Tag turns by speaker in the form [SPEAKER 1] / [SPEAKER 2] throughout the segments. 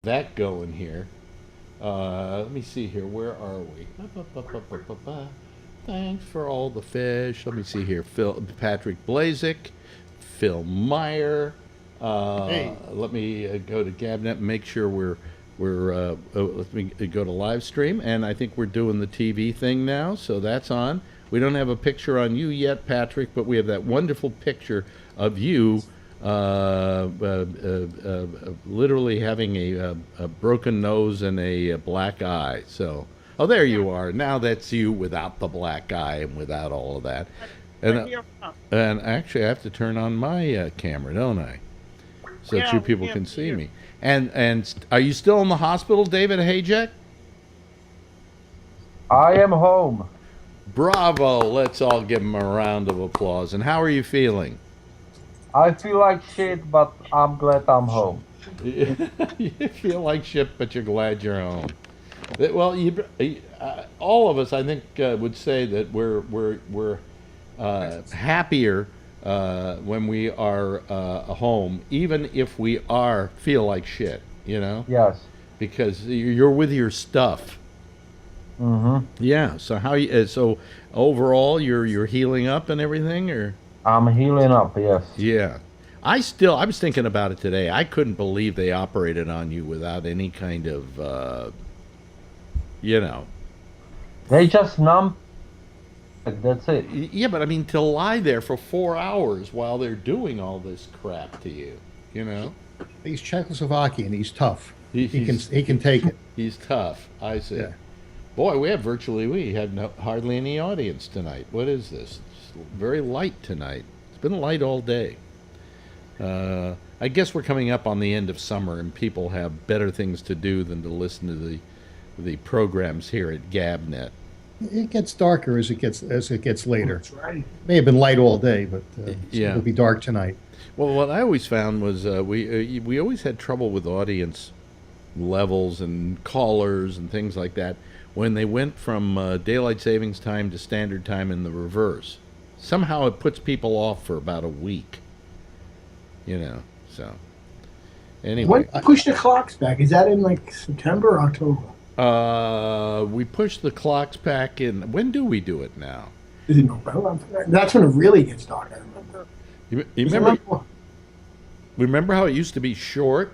[SPEAKER 1] That going here. Let me see here. Where are we? Thanks for all the fish. Let me see here. Patrick Blazik, Phil Meyer.
[SPEAKER 2] Hey,
[SPEAKER 1] Let me go to Gabnet and make sure let me go to live stream, and I think we're doing the TV thing now, so that's on. We don't have a picture on you yet, Patrick, but we have that wonderful picture of you literally having a broken nose and a black eye. So, oh, there you are. Now that's you without the black eye and without all of that. And,
[SPEAKER 3] But here,
[SPEAKER 1] and actually, I have to turn on my camera, don't I? So that
[SPEAKER 3] yeah,
[SPEAKER 1] you
[SPEAKER 3] we
[SPEAKER 1] people
[SPEAKER 3] can't
[SPEAKER 1] can
[SPEAKER 3] see
[SPEAKER 1] see
[SPEAKER 3] you.
[SPEAKER 1] me. And are you still in the hospital, David Hayjack?
[SPEAKER 4] I am home.
[SPEAKER 1] Bravo! Let's all give him a round of applause. And how are you feeling?
[SPEAKER 4] I feel like shit, but I'm glad I'm home.
[SPEAKER 1] You feel like shit, but you're glad you're home. Well, all of us, I think, would say that we're happier when we are home, even if we feel like shit. You know,
[SPEAKER 4] Yes.
[SPEAKER 1] because you're with your stuff.
[SPEAKER 4] Mm-hmm.
[SPEAKER 1] Yeah. So so overall, you're healing up and everything, or
[SPEAKER 4] I'm healing up, yes.
[SPEAKER 1] yeah. I was thinking about it today. I couldn't believe they operated on you without any kind of, you know.
[SPEAKER 4] They just numb. That's it.
[SPEAKER 1] Yeah, but I mean, to lie there for 4 hours while they're doing all this crap to you, you know?
[SPEAKER 2] he's Czechoslovakian. He's tough.
[SPEAKER 1] He,
[SPEAKER 2] He can
[SPEAKER 1] he's
[SPEAKER 2] he can take it.
[SPEAKER 1] he's tough. I see.
[SPEAKER 2] Yeah.
[SPEAKER 1] Boy, we have hardly any audience tonight. What is this? It's very light tonight. It's been light all day. I guess we're coming up on the end of summer, and people have better things to do than to listen to the programs here at Gabnet.
[SPEAKER 2] It gets darker as it gets later. That's right. May have been light all day, but
[SPEAKER 1] Yeah.
[SPEAKER 2] it'll be dark tonight.
[SPEAKER 1] Well, what I always found was we always had trouble with audience levels and callers and things like that when they went from daylight savings time to standard time in the reverse. Somehow it puts people off for about a week. You know, so anyway.
[SPEAKER 5] When push the clocks back? Is that in like September or October?
[SPEAKER 1] We push the clocks back in. When do we do it now?
[SPEAKER 5] Is it November? That's when it really gets dark. I remember.
[SPEAKER 1] You remember how it used to be short,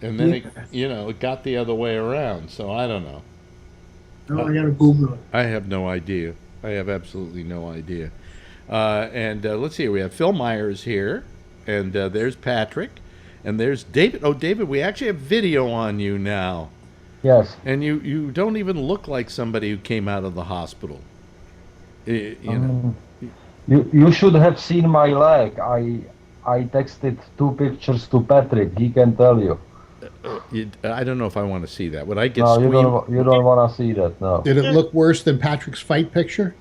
[SPEAKER 1] and then it got the other way around. So I don't know.
[SPEAKER 5] No, I gotta Google it.
[SPEAKER 1] I have no idea. I have absolutely no idea. And let's see. We have Phil Myers here, and there's Patrick, and there's David. Oh, David, we actually have video on you now.
[SPEAKER 4] Yes.
[SPEAKER 1] And you don't even look like somebody who came out of the hospital. You know.
[SPEAKER 4] You should have seen my leg. I texted 2 pictures to Patrick. He can tell you.
[SPEAKER 1] I don't know if I want to see that. Would I get
[SPEAKER 4] No,
[SPEAKER 1] squeamed?
[SPEAKER 4] you don't want to see that. No.
[SPEAKER 2] Did it look worse than Patrick's fight picture?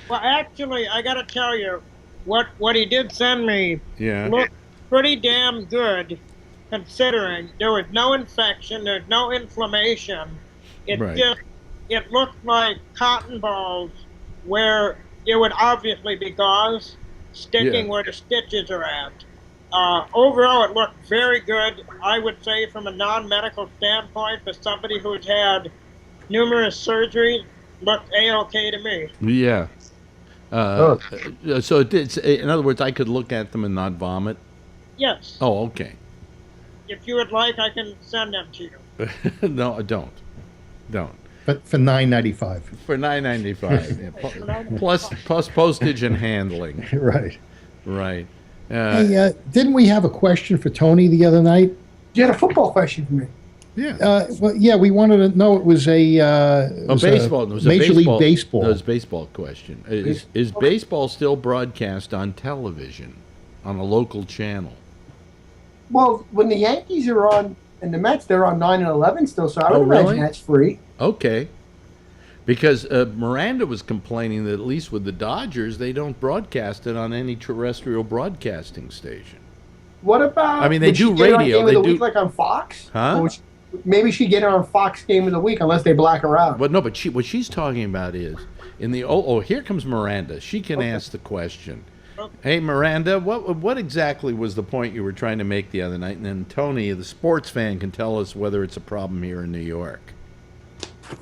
[SPEAKER 3] well, actually, I got to tell you, what he did send me
[SPEAKER 1] Yeah.
[SPEAKER 3] looked pretty damn good, considering there was no infection, there's no inflammation. It
[SPEAKER 1] Right.
[SPEAKER 3] it looked like cotton balls, where it would obviously be gauze sticking
[SPEAKER 1] Yeah.
[SPEAKER 3] where the stitches are at. Overall, it looked very good. I would say, from a non-medical standpoint, for somebody who's had numerous surgeries, looked a-okay to me.
[SPEAKER 1] Yeah. So it did. In other words, I could look at them and not vomit.
[SPEAKER 3] Yes.
[SPEAKER 1] Oh, okay.
[SPEAKER 3] If you would like, I can send them to you.
[SPEAKER 1] No, don't.
[SPEAKER 2] But for $9.95.
[SPEAKER 1] For $9.95, plus postage and handling.
[SPEAKER 2] Right.
[SPEAKER 1] Right.
[SPEAKER 2] Hey, didn't we have a question for Tony the other night?
[SPEAKER 5] You had a football question for me.
[SPEAKER 1] Yeah.
[SPEAKER 2] Well, yeah, we wanted to know. It was
[SPEAKER 1] Baseball. It was a
[SPEAKER 2] Major League Baseball.
[SPEAKER 1] That was a baseball question. Is baseball still broadcast on television, on a local channel?
[SPEAKER 5] Well, when the Yankees are on and the Mets, they're on 9 and 11 still, so I would
[SPEAKER 1] Oh,
[SPEAKER 5] imagine
[SPEAKER 1] really?
[SPEAKER 5] that's free.
[SPEAKER 1] Okay. Because Miranda was complaining that at least with the Dodgers, they don't broadcast it on any terrestrial broadcasting station.
[SPEAKER 5] What about?
[SPEAKER 1] I mean, they
[SPEAKER 5] would she
[SPEAKER 1] do
[SPEAKER 5] get it on
[SPEAKER 1] radio,
[SPEAKER 5] Game
[SPEAKER 1] they
[SPEAKER 5] of the
[SPEAKER 1] do-
[SPEAKER 5] Week, like on Fox.
[SPEAKER 1] Huh?
[SPEAKER 5] Or maybe she'd get it on Fox Game of the Week, unless they black her out.
[SPEAKER 1] But no, what she's talking about is in the here comes Miranda. She can ask the question. Hey, Miranda, what exactly was the point you were trying to make the other night? And then Tony, the sports fan, can tell us whether it's a problem here in New York.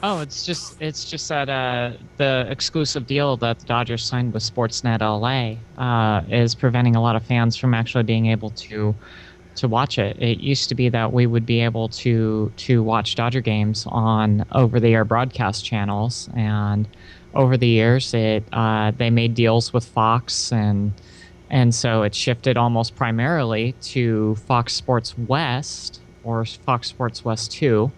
[SPEAKER 6] Oh, it's just that the exclusive deal that the Dodgers signed with Sportsnet LA is preventing a lot of fans from actually being able to watch it. It used to be that we would be able to watch Dodger games on over-the-air broadcast channels, and over the years, they made deals with Fox, and so it shifted almost primarily to Fox Sports West or Fox Sports West 2.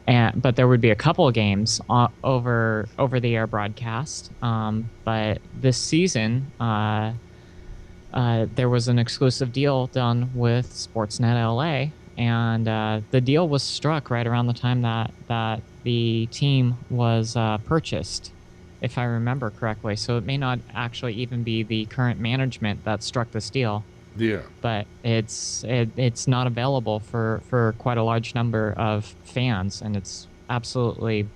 [SPEAKER 6] But there would be a couple of games over the air broadcast. But this season, there was an exclusive deal done with Sportsnet LA, and the deal was struck right around the time that the team was purchased, if I remember correctly. So it may not actually even be the current management that struck this deal.
[SPEAKER 1] Yeah.
[SPEAKER 6] But it's not available for quite a large number of fans, and it's absolutely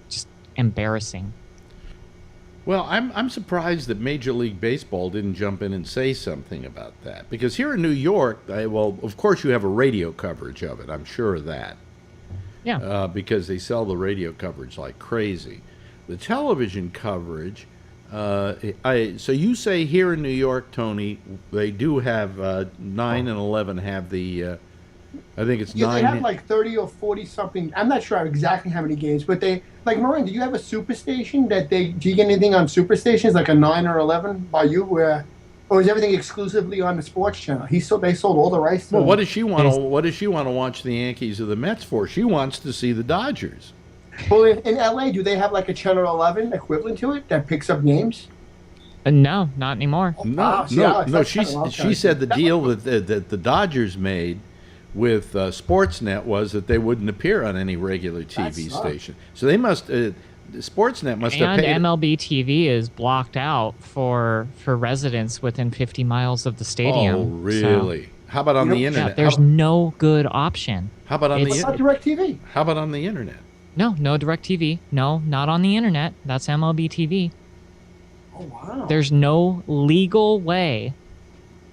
[SPEAKER 6] just embarrassing.
[SPEAKER 1] Well, I'm surprised that Major League Baseball didn't jump in and say something about that, because here in New York, well, of course you have a radio coverage of it. I'm sure of that.
[SPEAKER 6] Yeah.
[SPEAKER 1] Because they sell the radio coverage like crazy. The television coverage. So you say here in New York, Tony, they do have 9 and 11 have the. I think it's 9.
[SPEAKER 5] They have like 30 or 40 something. I'm not sure exactly how many games, but they like Miranda. Do you have a superstation that do you get anything on superstations like a 9 or 11 by you, or is everything exclusively on the sports channel? They sold all the rights to.
[SPEAKER 1] Well, what does she want to watch the Yankees or the Mets for? She wants to see the Dodgers.
[SPEAKER 5] Well, in LA, do they have like a channel 11 equivalent to it that picks up games?
[SPEAKER 6] No, not anymore.
[SPEAKER 1] No. She said the deal that the Dodgers made with Sportsnet was that they wouldn't appear on any regular TV station. So they must. Sportsnet must have paid.
[SPEAKER 6] And MLB TV is blocked out for residents within 50 miles of the stadium.
[SPEAKER 1] Oh, really?
[SPEAKER 6] So,
[SPEAKER 1] how about on the internet?
[SPEAKER 6] Yeah, there's no good option.
[SPEAKER 1] How about on the internet?
[SPEAKER 5] DirecTV.
[SPEAKER 1] How about on the internet?
[SPEAKER 6] No DirecTV. No, not on the internet. That's MLB TV.
[SPEAKER 5] Oh, wow.
[SPEAKER 6] There's no legal way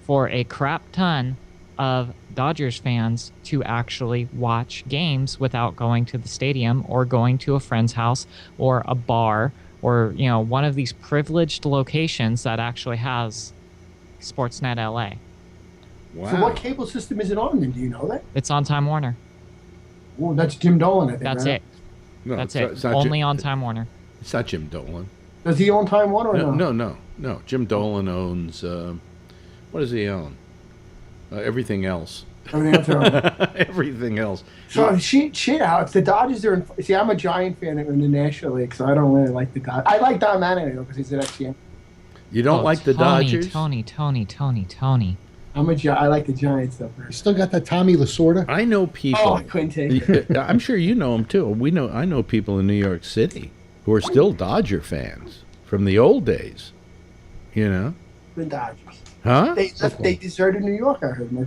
[SPEAKER 6] for a crap ton of Dodgers fans to actually watch games without going to the stadium or going to a friend's house or a bar or, one of these privileged locations that actually has Sportsnet LA.
[SPEAKER 1] Wow.
[SPEAKER 5] So what cable system is it on then? Do you know that?
[SPEAKER 6] It's on Time Warner.
[SPEAKER 5] Oh, that's Jim Dolan, I think.
[SPEAKER 6] That's
[SPEAKER 5] right?
[SPEAKER 6] it.
[SPEAKER 1] No,
[SPEAKER 6] That's
[SPEAKER 1] it's
[SPEAKER 6] it.
[SPEAKER 1] not
[SPEAKER 6] Only on Time Warner.
[SPEAKER 1] It's not Jim Dolan.
[SPEAKER 5] Does he own Time Warner or
[SPEAKER 1] No. Jim Dolan owns. What does he own? Everything else. Everything else.
[SPEAKER 5] So Alex, the Dodgers are in. See, I'm a Giant fan in the National League, so I don't really like the Dodgers. I like Don Mattingly because he's an ex-Yankee.
[SPEAKER 1] You don't like the Dodgers?
[SPEAKER 6] Tony.
[SPEAKER 5] I like the Giants though.
[SPEAKER 2] You still got that Tommy Lasorda?
[SPEAKER 1] I know people.
[SPEAKER 5] Oh, I couldn't take it.
[SPEAKER 1] I'm sure you know them too. I know people in New York City who are still Dodger fans from the old days.
[SPEAKER 5] The Dodgers.
[SPEAKER 1] Huh?
[SPEAKER 5] They deserted New York. I heard my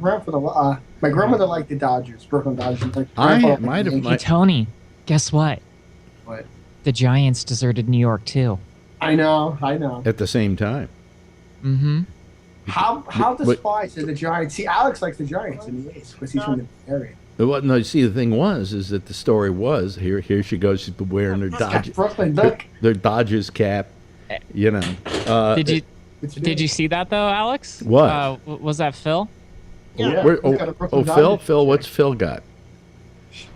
[SPEAKER 5] grandmother liked the Dodgers, Brooklyn Dodgers.
[SPEAKER 6] Hey, Tony, guess what?
[SPEAKER 5] What?
[SPEAKER 6] The Giants deserted New York too.
[SPEAKER 5] I know.
[SPEAKER 1] At the same time.
[SPEAKER 6] Mm-hmm.
[SPEAKER 5] How despised are the Giants? See, Alex likes the Giants in the East because he's from the area.
[SPEAKER 1] Well, no, see, the thing is that the story was here she goes. She's wearing her Dodgers.
[SPEAKER 5] Brooklyn, look.
[SPEAKER 1] Their Dodgers cap.
[SPEAKER 6] Did you see that though, Alex?
[SPEAKER 1] What?
[SPEAKER 6] Was that Phil?
[SPEAKER 5] Yeah.
[SPEAKER 1] Phil. What's Phil got?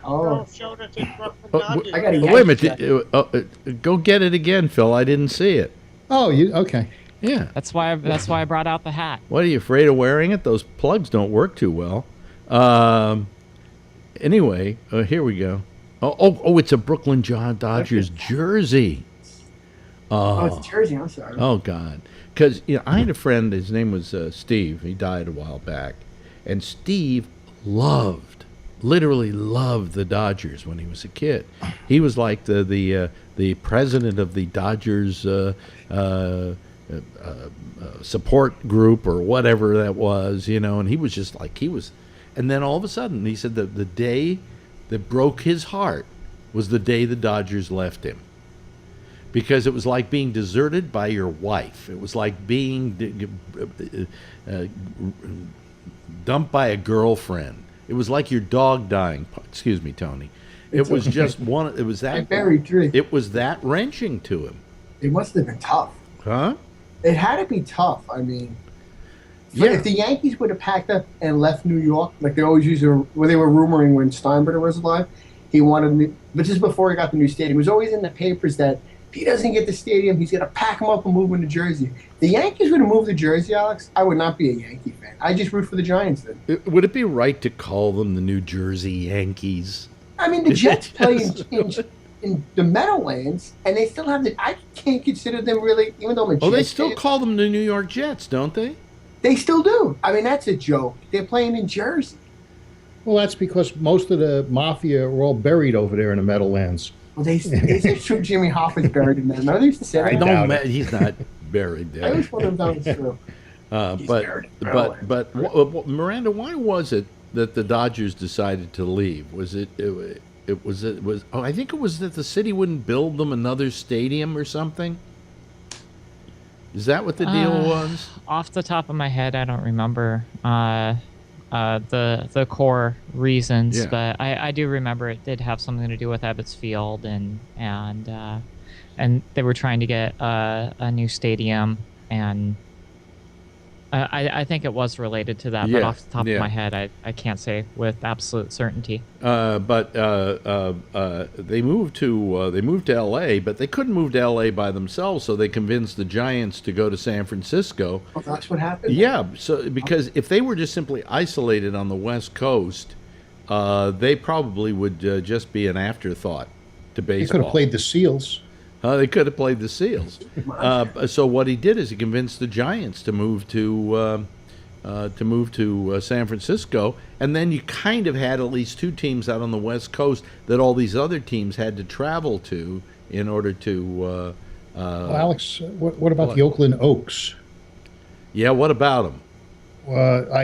[SPEAKER 5] Oh.
[SPEAKER 3] Showed us his Brooklyn Dodgers.
[SPEAKER 5] I got a
[SPEAKER 1] wait a minute. Go get it again, Phil. I didn't see it.
[SPEAKER 2] Oh, okay.
[SPEAKER 1] Yeah.
[SPEAKER 6] That's why I brought out the hat.
[SPEAKER 1] What, are you afraid of wearing it? Those plugs don't work too well. Anyway, here we go. Oh, it's a Brooklyn Dodgers jersey.
[SPEAKER 5] Oh, it's a jersey. I'm sorry.
[SPEAKER 1] Oh, God. Because I had a friend, his name was Steve. He died a while back. And Steve literally loved the Dodgers when he was a kid. He was like the president of the Dodgers support group or whatever that was, and he was just like, and then all of a sudden he said that the day that broke his heart was the day the Dodgers left him, because it was like being deserted by your wife. It was like being dumped by a girlfriend. It was like your dog dying. Excuse me, Tony. It was just one. It was that.
[SPEAKER 5] Very true.
[SPEAKER 1] It was that wrenching to him.
[SPEAKER 5] It must have been tough.
[SPEAKER 1] Huh?
[SPEAKER 5] It had to be tough. I mean,
[SPEAKER 1] Yeah.
[SPEAKER 5] if the Yankees would have packed up and left New York, like they always used to, where they were rumoring when Steinbrenner was alive, he wanted, but just before he got the new stadium, it was always in the papers that if he doesn't get the stadium, he's going to pack him up and move him to Jersey. The Yankees would have moved to Jersey, Alex. I would not be a Yankee fan. I just root for the Giants then.
[SPEAKER 1] Would it be right to call them the New Jersey Yankees?
[SPEAKER 5] I mean, the Jets play in the Meadowlands, and they still have the. I can't consider them really, even though I'm a Jets
[SPEAKER 1] Oh, they still
[SPEAKER 5] fan,
[SPEAKER 1] call them the New York Jets, don't they?
[SPEAKER 5] they still do. I mean, that's a joke. They're playing in Jersey.
[SPEAKER 2] Well, that's because most of the mafia are all buried over there in the Meadowlands.
[SPEAKER 5] Well, they say true. Jimmy Hoffa's buried in there. No, they used to say that.
[SPEAKER 2] doubt it.
[SPEAKER 1] He's not buried
[SPEAKER 5] I
[SPEAKER 1] there.
[SPEAKER 5] always wondered if that was true. He's buried in Maryland.
[SPEAKER 1] But Miranda, why was it that the Dodgers decided to leave? Was it I think it was that the city wouldn't build them another stadium or something? Is that what the deal was?
[SPEAKER 6] Off the top of my head, I don't remember the core reasons,
[SPEAKER 1] Yeah.
[SPEAKER 6] but I do remember it did have something to do with Ebbets Field, and they were trying to get a new stadium, and I think it was related to that, but
[SPEAKER 1] Yeah,
[SPEAKER 6] off the top
[SPEAKER 1] yeah.
[SPEAKER 6] of my head, I can't say with absolute certainty.
[SPEAKER 1] But they moved to L.A., but they couldn't move to L.A. by themselves, so they convinced the Giants to go to San Francisco.
[SPEAKER 5] Oh, that's what happened?
[SPEAKER 1] Yeah, so because if they were just simply isolated on the West Coast, they probably would just be an afterthought to
[SPEAKER 2] They
[SPEAKER 1] baseball.
[SPEAKER 2] could have played the Seals.
[SPEAKER 1] They could have played the Seals. So what he did is he convinced the Giants to move to San Francisco, and then you kind of had at least two teams out on the West Coast that all these other teams had to travel to in order to.
[SPEAKER 2] Well, Alex, what about the Oakland Oaks?
[SPEAKER 1] Yeah, what about them?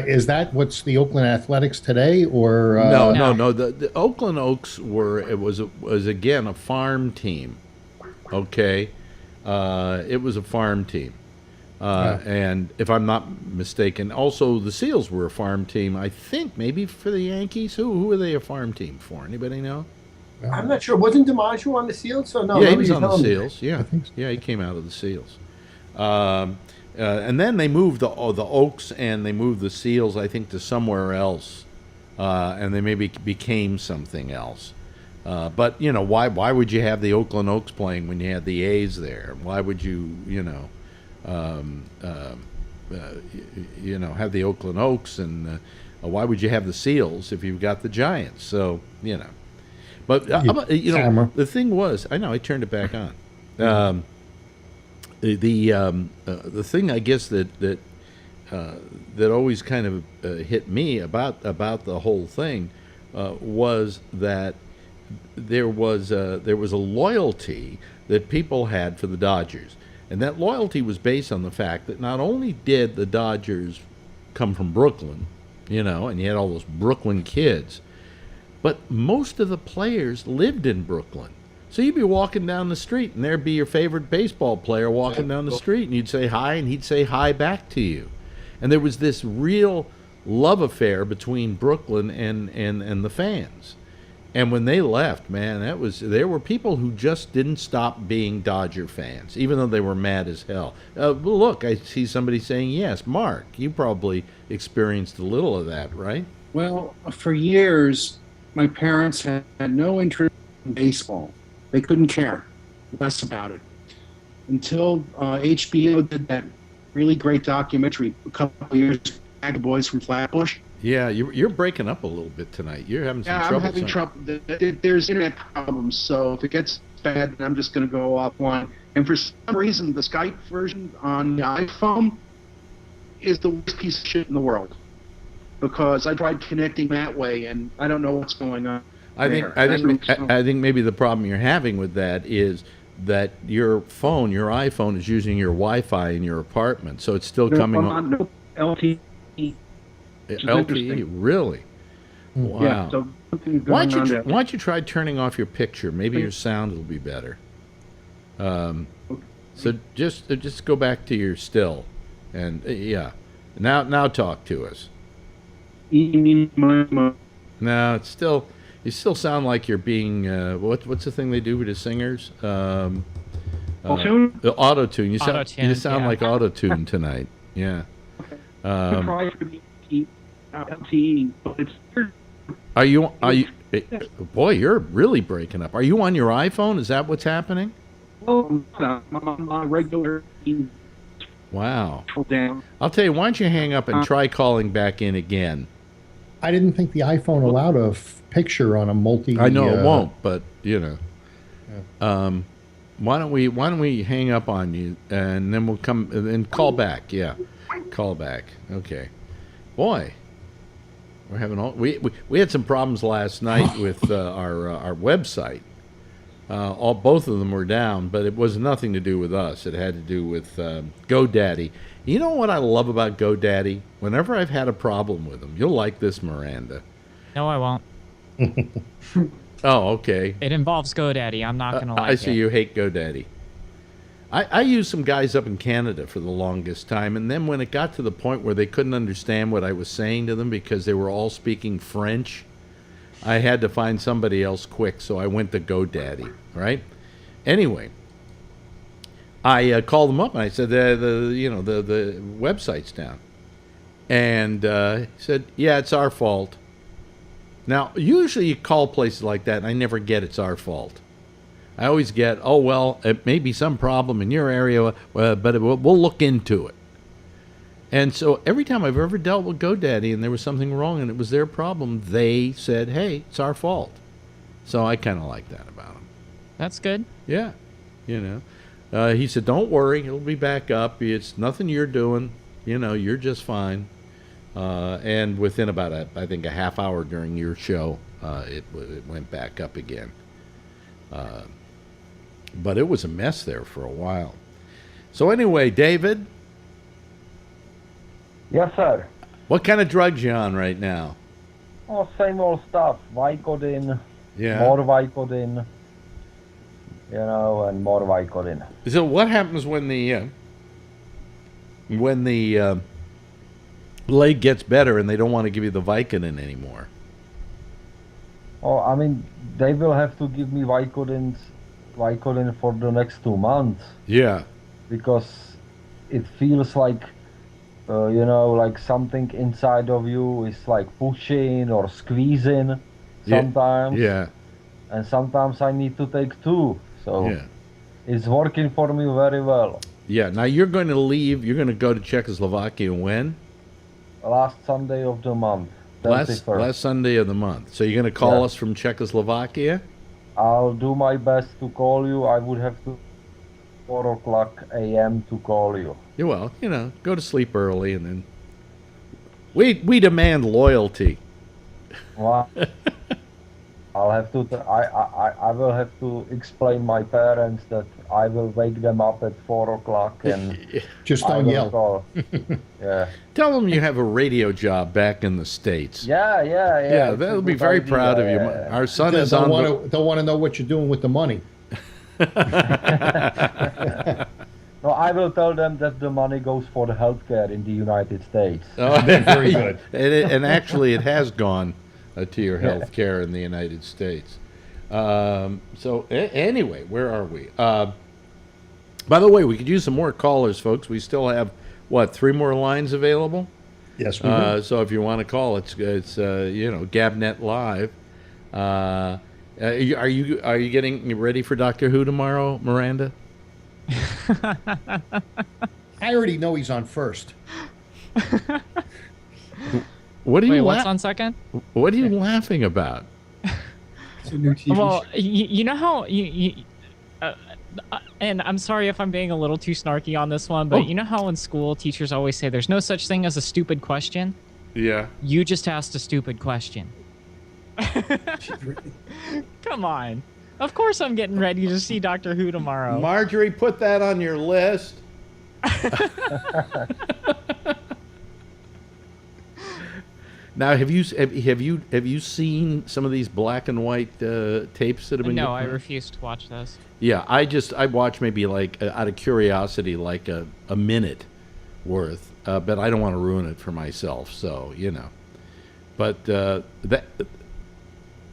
[SPEAKER 2] Is that what's the Oakland Athletics today, or
[SPEAKER 1] No. The Oakland Oaks was again a farm team. Okay, it was a farm team, and if I'm not mistaken, also the Seals were a farm team. I think maybe for the Yankees. Who were they a farm team for? Anybody know?
[SPEAKER 5] I'm not sure. Wasn't DiMaggio on the Seals? So no.
[SPEAKER 1] Yeah, he
[SPEAKER 5] maybe
[SPEAKER 1] was
[SPEAKER 5] you're
[SPEAKER 1] on the
[SPEAKER 5] telling me.
[SPEAKER 1] Seals. Yeah,
[SPEAKER 2] I think so.
[SPEAKER 1] Yeah, he came out of the Seals. And then they moved the Oaks and they moved the Seals, I think, to somewhere else, and they maybe became something else. But you know, why would you have the Oakland Oaks playing when you had the A's there? Why would you have the Oakland Oaks, and why would you have the Seals if you've got the Giants? So but
[SPEAKER 2] Camera.
[SPEAKER 1] the thing was, I know I turned it back on. The thing I guess that always kind of hit me about the whole thing was that there was a loyalty that people had for the Dodgers, and that loyalty was based on the fact that not only did the Dodgers come from Brooklyn, and you had all those Brooklyn kids, but most of the players lived in Brooklyn. So you'd be walking down the street, and there'd be your favorite baseball player walking down the street, and you'd say hi, and he'd say hi back to you. And there was this real love affair between Brooklyn and the fans. And when they left, man, there were people who just didn't stop being Dodger fans, even though they were mad as hell. Well, look, I see somebody saying yes. Mark, you probably experienced a little of that, right?
[SPEAKER 7] Well, for years, my parents had no interest in baseball. They couldn't care less about it until HBO did that really great documentary a couple of years back, The Boys from Flatbush.
[SPEAKER 1] Yeah, you're breaking up a little bit tonight. You're having some trouble.
[SPEAKER 7] I'm having trouble. There's internet problems, so if it gets bad, then I'm just going to go offline. And for some reason, the Skype version on the iPhone is the worst piece of shit in the world, because I tried connecting that way, and I don't know what's going on.
[SPEAKER 1] I think maybe the problem you're having with that is that your iPhone is using your Wi-Fi in your apartment, so it's still coming on.
[SPEAKER 7] No LTE.
[SPEAKER 1] LTE, really? Wow.
[SPEAKER 7] Yeah, so something's
[SPEAKER 1] Why
[SPEAKER 7] going on
[SPEAKER 1] don't
[SPEAKER 7] there.
[SPEAKER 1] you try turning off your picture? Maybe your sound will be better. So just go back to your still, and yeah, now talk to us. No, it's still you still sound like you're being what's the thing they do with the singers?
[SPEAKER 7] Auto-tune?
[SPEAKER 1] Auto-tune. You sound
[SPEAKER 6] Auto-tune, yeah.
[SPEAKER 1] like auto-tune tonight. Yeah.
[SPEAKER 7] Try for the LTE, but it's
[SPEAKER 1] Are you? Boy, you're really breaking up. Are you on your iPhone? Is that what's happening?
[SPEAKER 7] I'm on my regular
[SPEAKER 1] Wow.
[SPEAKER 7] down.
[SPEAKER 1] I'll tell you. Why don't you hang up and try calling back in again?
[SPEAKER 2] I didn't think the iPhone allowed a picture on a multi.
[SPEAKER 1] I know it won't, but you know. Why don't we hang up on you and then we'll come and call back? Yeah, call back. Okay. Boy, we're having all we had some problems last night with our website. Both of them were down, but it was nothing to do with us. It had to do with GoDaddy. You know what I love about GoDaddy? Whenever I've had a problem with them, you'll like this, Miranda.
[SPEAKER 6] No, I won't.
[SPEAKER 1] Oh, okay.
[SPEAKER 6] It involves GoDaddy. I'm not going to like it.
[SPEAKER 1] I see you hate GoDaddy. I used some guys up in Canada for the longest time, and then when it got to the point where they couldn't understand what I was saying to them because they were all speaking French, I had to find somebody else quick, so I went to GoDaddy, right? Anyway, I called them up and I said the website's down, and he said, yeah, it's our fault. Now, usually you call places like that, and I never get it's our fault. I always get, oh, well, it may be some problem in your area, but we'll look into it. And so every time I've ever dealt with GoDaddy and there was something wrong and it was their problem, they said, hey, it's our fault. So I kind of like that about them.
[SPEAKER 6] That's good.
[SPEAKER 1] Yeah, you know. He said, don't worry, it'll be back up. It's nothing you're doing. You know, you're just fine. And within about, I think, a half hour during your show, it went back up again. But it was a mess there for a while. So anyway, David,
[SPEAKER 4] Yes, sir.
[SPEAKER 1] what kind of drugs you on right now?
[SPEAKER 4] Oh, same old stuff. Vicodin,
[SPEAKER 1] Yeah.
[SPEAKER 4] more Vicodin, and more Vicodin.
[SPEAKER 1] So what happens when the leg gets better and they don't want to give you the Vicodin anymore?
[SPEAKER 4] Oh, I mean, they will have to give me Vicodin for the next 2 months
[SPEAKER 1] Yeah.
[SPEAKER 4] because it feels like, like something inside of you is like pushing or squeezing sometimes.
[SPEAKER 1] Yeah.
[SPEAKER 4] And sometimes I need to take 2. So
[SPEAKER 1] Yeah.
[SPEAKER 4] it's working for me very well.
[SPEAKER 1] Yeah. Now you're going to leave. You're going to go to Czechoslovakia when?
[SPEAKER 4] Last Sunday of the month. 31st.
[SPEAKER 1] Last Sunday of the month. So you're going to call
[SPEAKER 4] Yeah.
[SPEAKER 1] us from Czechoslovakia?
[SPEAKER 4] I'll do my best to call you. I would have to 4 o'clock a.m. to call you.
[SPEAKER 1] Yeah, well, go to sleep early and then we demand loyalty.
[SPEAKER 4] Well, I'll have to. I will have to explain my parents that I will wake them up at 4 o'clock and
[SPEAKER 2] Just
[SPEAKER 4] I
[SPEAKER 2] don't
[SPEAKER 4] will
[SPEAKER 2] yell.
[SPEAKER 4] call. Yeah.
[SPEAKER 1] Tell them you have a radio job back in the States.
[SPEAKER 4] Yeah.
[SPEAKER 1] Yeah,
[SPEAKER 4] it's a
[SPEAKER 1] they'll be
[SPEAKER 4] good
[SPEAKER 1] very
[SPEAKER 4] idea,
[SPEAKER 1] proud of you.
[SPEAKER 4] yeah.
[SPEAKER 1] Our son
[SPEAKER 2] They'll
[SPEAKER 1] is on
[SPEAKER 2] want to know what you're doing with the money.
[SPEAKER 4] No, I will tell them that the money goes for the healthcare in the United States.
[SPEAKER 1] Oh,
[SPEAKER 2] Very good.
[SPEAKER 1] and actually, it has gone to your health care in the United States. Anyway, where are we? By the way, we could use some more callers, folks. We still have, 3 more lines available?
[SPEAKER 2] Yes, we do.
[SPEAKER 1] So if you want to call, it's Gabnet Live. Are you getting ready for Doctor Who tomorrow, Miranda?
[SPEAKER 2] I already know he's on first.
[SPEAKER 1] What are
[SPEAKER 6] Wait,
[SPEAKER 1] you
[SPEAKER 6] what's on second?
[SPEAKER 1] What are you laughing about?
[SPEAKER 5] It's a new TV
[SPEAKER 6] Well,
[SPEAKER 5] show.
[SPEAKER 6] you know how and I'm sorry if I'm being a little too snarky on this one, but you know how in school teachers always say there's no such thing as a stupid question?
[SPEAKER 1] Yeah.
[SPEAKER 6] You just asked a stupid question. Come on. Of course I'm getting ready to see Doctor Who tomorrow.
[SPEAKER 1] Marjorie, put that on your list. Now, have you seen some of these black and white tapes that have been?
[SPEAKER 6] No, I refuse to watch those.
[SPEAKER 1] Yeah, I watch maybe like out of curiosity, like a minute worth, but I don't want to ruin it for myself. So but that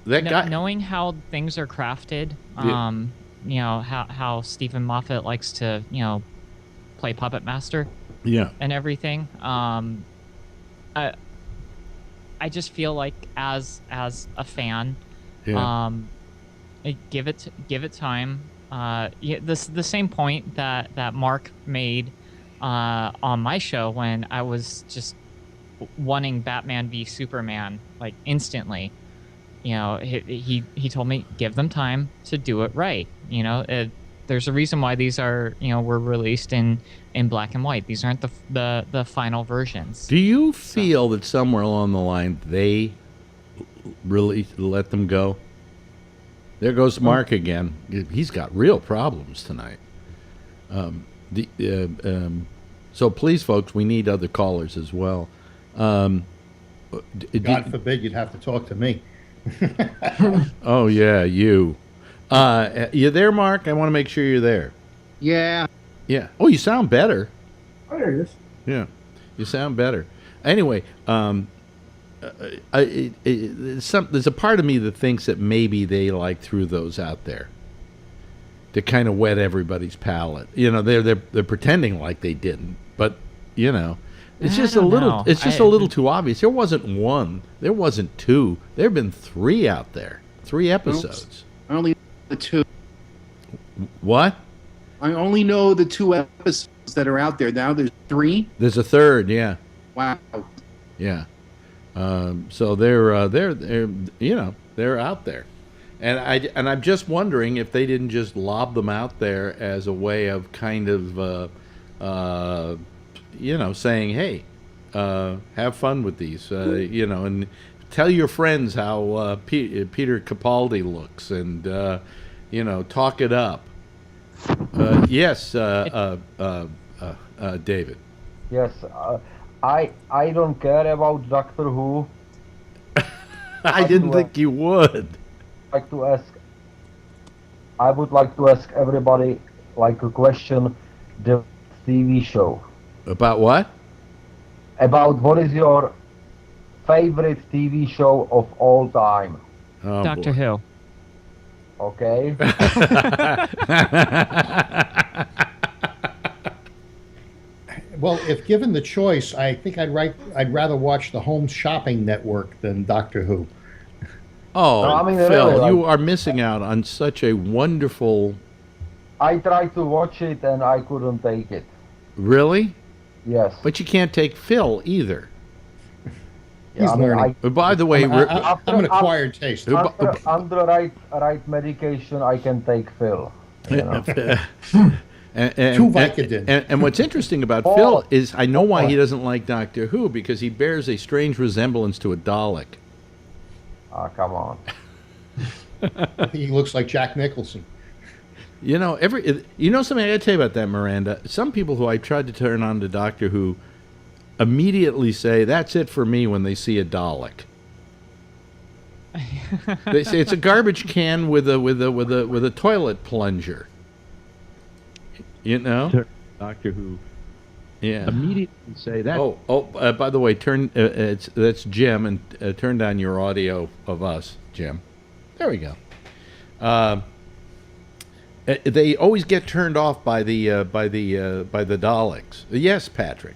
[SPEAKER 1] guy,
[SPEAKER 6] knowing how things are crafted, how Stephen Moffat likes to play puppet master, and everything. I just feel like as a fan, give it time. The same point that Mark made on my show when I was just wanting Batman v Superman like instantly. He told me give them time to do it right. There's a reason why these are were released in black and white. These aren't the final versions.
[SPEAKER 1] Do you feel that somewhere along the line they really let them go? There goes Mark again. He's got real problems tonight. So please, folks, we need other callers as well.
[SPEAKER 2] God forbid you'd have to talk to me.
[SPEAKER 1] Oh yeah, you. You there, Mark? I want to make sure you're there.
[SPEAKER 7] Yeah.
[SPEAKER 1] Yeah. Oh, you sound better.
[SPEAKER 5] Oh, there it is.
[SPEAKER 1] Yeah, you sound better. Anyway, there's a part of me that thinks that maybe they threw those out there to kind of whet everybody's palate. They're pretending like they didn't, but it's just a little. It's just a little too obvious. There wasn't one. There wasn't two. There have been 3 out there. 3 episodes.
[SPEAKER 7] I only know the 2.
[SPEAKER 1] What?
[SPEAKER 7] I only know the 2 episodes that are out there. Now there's 3.
[SPEAKER 1] There's a 3rd. Yeah.
[SPEAKER 7] Wow.
[SPEAKER 1] Yeah. So they're out there, and I'm just wondering if they didn't just lob them out there as a way of kind of saying, hey, have fun with these, and tell your friends how Peter Capaldi looks, and talk it up. Yes, David.
[SPEAKER 4] Yes, I don't care about Doctor Who.
[SPEAKER 1] I didn't think you would.
[SPEAKER 4] I would like to ask everybody a question. The TV show.
[SPEAKER 1] About what?
[SPEAKER 4] About what is your favorite TV show of all time?
[SPEAKER 1] Oh,
[SPEAKER 6] Doctor Who.
[SPEAKER 4] Okay.
[SPEAKER 2] Well, if given the choice, I think I'd rather watch the Home Shopping Network than Doctor Who.
[SPEAKER 1] Oh,
[SPEAKER 4] No, I mean,
[SPEAKER 1] Phil,
[SPEAKER 4] really,
[SPEAKER 1] you are missing out on such a wonderful.
[SPEAKER 4] I tried to watch it and I couldn't take it.
[SPEAKER 1] Really?
[SPEAKER 4] Yes.
[SPEAKER 1] But you can't take Phil either.
[SPEAKER 2] He's learning.
[SPEAKER 1] By the way,
[SPEAKER 2] I'm an acquired taste.
[SPEAKER 4] Under right medication, I can take Phil.
[SPEAKER 2] Two Vicodin.
[SPEAKER 1] And what's interesting about Phil is I know why he doesn't like Doctor Who, because he bears a strange resemblance to a Dalek.
[SPEAKER 4] Ah, come on.
[SPEAKER 2] I think he looks like Jack Nicholson.
[SPEAKER 1] Something I gotta tell you about that, Miranda. Some people who I tried to turn on to Doctor Who immediately say that's it for me when they see a Dalek. They say it's a garbage can with a toilet plunger.
[SPEAKER 8] Doctor Who.
[SPEAKER 1] Yeah.
[SPEAKER 8] Immediately say that.
[SPEAKER 1] By the way, that's Jim, and turn down your audio of us, Jim. There we go. They always get turned off by the Daleks. Yes, Patrick.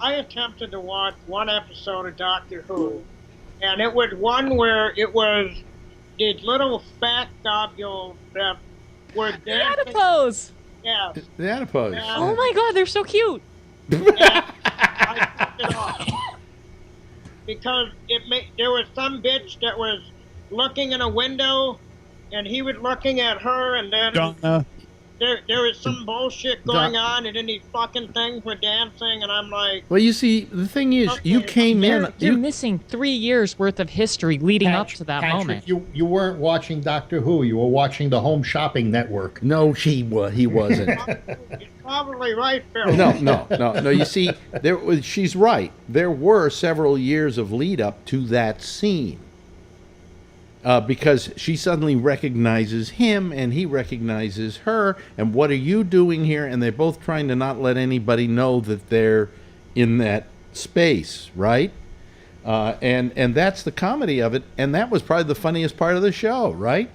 [SPEAKER 3] I attempted to watch one episode of Doctor Who, and it was one where it was these little fat globules that were dancing.
[SPEAKER 6] Adipose!
[SPEAKER 3] Yes.
[SPEAKER 1] The adipose.
[SPEAKER 6] Oh my god, they're so cute!
[SPEAKER 3] And I took it off. Because there was some bitch that was looking in a window, and he was looking at her, and then...
[SPEAKER 9] Donna.
[SPEAKER 3] there was some bullshit going on, and then these fucking things were dancing, and I'm like,
[SPEAKER 1] Well, you see, the thing is, you
[SPEAKER 3] Okay,
[SPEAKER 1] came in.
[SPEAKER 6] You're missing 3 years worth of history leading up to that
[SPEAKER 2] Patrick,
[SPEAKER 6] moment.
[SPEAKER 2] you weren't watching Doctor Who. You were watching the Home Shopping Network.
[SPEAKER 1] No, he wasn't.
[SPEAKER 3] you're probably right, Phil.
[SPEAKER 1] No. You see, she's right. There were several years of lead up to that scene. Because she suddenly recognizes him and he recognizes her, and what are you doing here? And they're both trying to not let anybody know that they're in that space, right? And that's the comedy of it, and that was probably the funniest part of the show, right?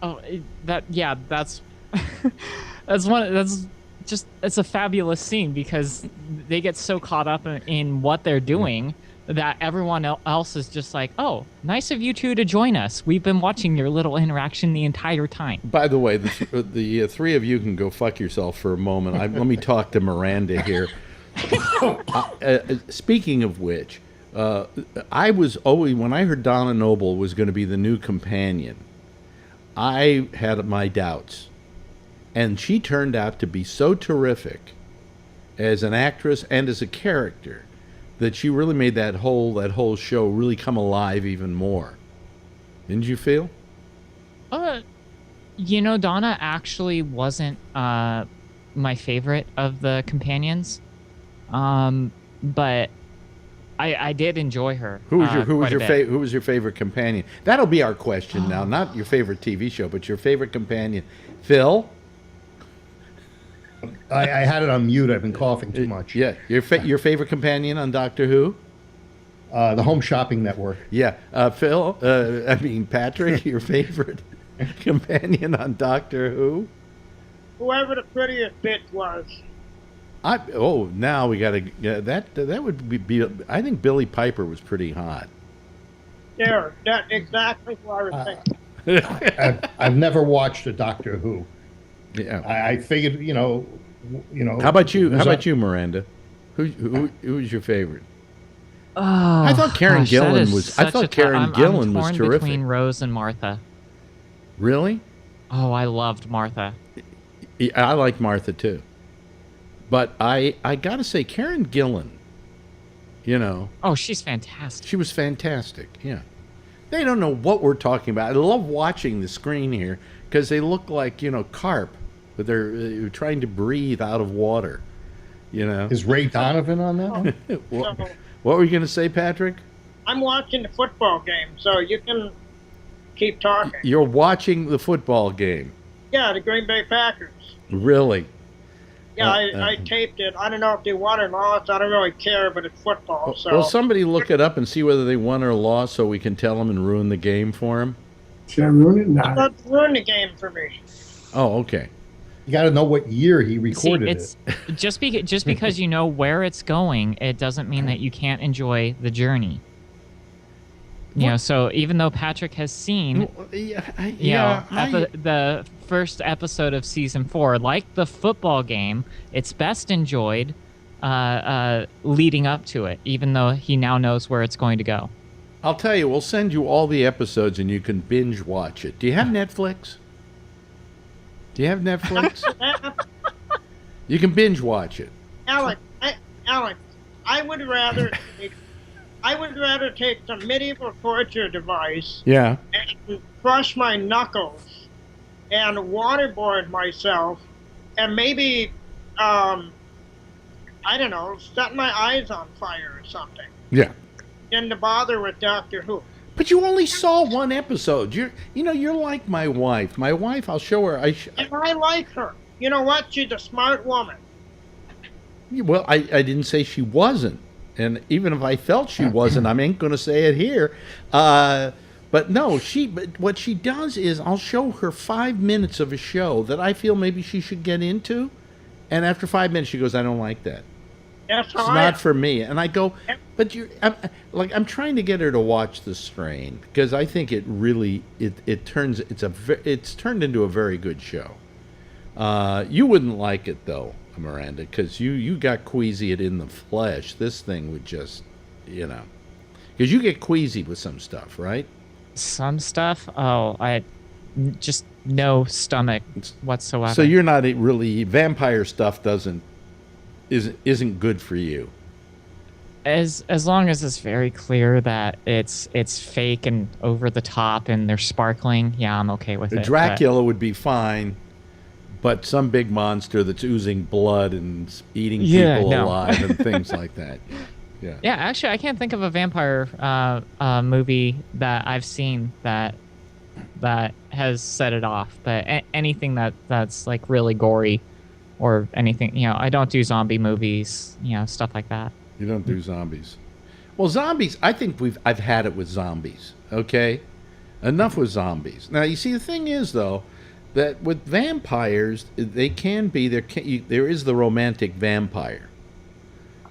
[SPEAKER 6] Oh, that's it's a fabulous scene because they get so caught up in what they're doing that everyone else is just like, oh, nice of you two to join us. We've been watching your little interaction the entire time.
[SPEAKER 1] By the way, the three of you can go fuck yourself for a moment. Let me talk to Miranda here. Speaking of which, I was always, when I heard Donna Noble was going to be the new companion, I had my doubts. And she turned out to be so terrific as an actress and as a character that she really made that whole show really come alive even more. Didn't you feel?
[SPEAKER 6] Donna actually wasn't my favorite of the companions, but I did enjoy her.
[SPEAKER 1] Who was your favorite companion? That'll be our question now. Not your favorite TV show, but your favorite companion. Phil?
[SPEAKER 2] I had it on mute. I've been coughing too much.
[SPEAKER 1] Yeah, your favorite companion on Doctor Who?
[SPEAKER 2] The Home Shopping Network.
[SPEAKER 1] Yeah, Patrick, your favorite companion on Doctor Who?
[SPEAKER 3] Whoever the prettiest bitch was.
[SPEAKER 1] Now we got to that would be. I think Billie Piper was pretty hot.
[SPEAKER 3] There, that's exactly what I was thinking.
[SPEAKER 2] I've never watched a Doctor Who.
[SPEAKER 1] Yeah,
[SPEAKER 2] I figured, you know.
[SPEAKER 1] How about you? How about you, Miranda? Who's your favorite?
[SPEAKER 6] Oh,
[SPEAKER 1] I thought Karen Gillan was. I thought Karen Gillan was terrific.
[SPEAKER 6] Between Rose and Martha.
[SPEAKER 1] Really?
[SPEAKER 6] Oh, I loved Martha.
[SPEAKER 1] I like Martha too, but I gotta say Karen Gillan.
[SPEAKER 6] Oh, she's fantastic.
[SPEAKER 1] She was fantastic. Yeah. They don't know what we're talking about. I love watching the screen here because they look like carp, but they're trying to breathe out of water.
[SPEAKER 2] Is Ray Donovan on that one?
[SPEAKER 1] What were you going to say, Patrick?
[SPEAKER 3] I'm watching the football game, so you can keep talking.
[SPEAKER 1] You're watching the football game.
[SPEAKER 3] Yeah, the Green Bay Packers.
[SPEAKER 1] Really?
[SPEAKER 3] Yeah, I taped it. I don't know if they won or lost. I don't really care, but it's football. So.
[SPEAKER 1] Well, somebody look it up and see whether they won or lost so we can tell them and ruin the game for them.
[SPEAKER 5] Should I ruin it?
[SPEAKER 3] Nah. Let's ruin the game for me.
[SPEAKER 1] Oh, okay.
[SPEAKER 2] You got to know what year he recorded it.
[SPEAKER 6] Just because you know where it's going, it doesn't mean that you can't enjoy the journey. So even though Patrick has seen, the first episode of season 4, like the football game, it's best enjoyed leading up to it, even though he now knows where it's going to go.
[SPEAKER 1] I'll tell you, we'll send you all the episodes and you can binge watch it. Do you have Netflix? You can binge watch it.
[SPEAKER 3] Alex, I would rather take some medieval torture device and crush my knuckles and waterboard myself and maybe I don't know, set my eyes on fire or something.
[SPEAKER 1] Yeah.
[SPEAKER 3] Than to bother with Doctor Who.
[SPEAKER 1] But you only saw one episode. You're like my wife. My wife, I'll show her.
[SPEAKER 3] And I like her. You know what? She's a smart woman.
[SPEAKER 1] Well, I didn't say she wasn't. And even if I felt she wasn't, I ain't going to say it here. But no, but what she does is I'll show her 5 minutes of a show that I feel maybe she should get into. And after 5 minutes, she goes, I don't like that.
[SPEAKER 3] That's
[SPEAKER 1] it's not for me. And I go, but I'm trying to get her to watch The Strain because I think it really it's turned into a very good show. You wouldn't like it though, Miranda, because you got queasy in the flesh. This thing would just, because you get queasy with some stuff, right?
[SPEAKER 6] Some stuff. Oh, I just no stomach whatsoever.
[SPEAKER 1] So you're not really vampire stuff isn't good for you.
[SPEAKER 6] As long as it's very clear that it's fake and over the top and they're sparkling, yeah, I'm okay with it.
[SPEAKER 1] Dracula would be fine, but some big monster that's oozing blood and eating people alive and things like that. Yeah.
[SPEAKER 6] Yeah, actually, I can't think of a vampire movie that I've seen that has set it off. But anything that's like really gory, or anything, I don't do zombie movies, stuff like that.
[SPEAKER 1] You don't do zombies. Well, zombies, I think I've had it with zombies. Okay, enough with zombies. Now you see, the thing is though, that with vampires, they can be there is the romantic vampire.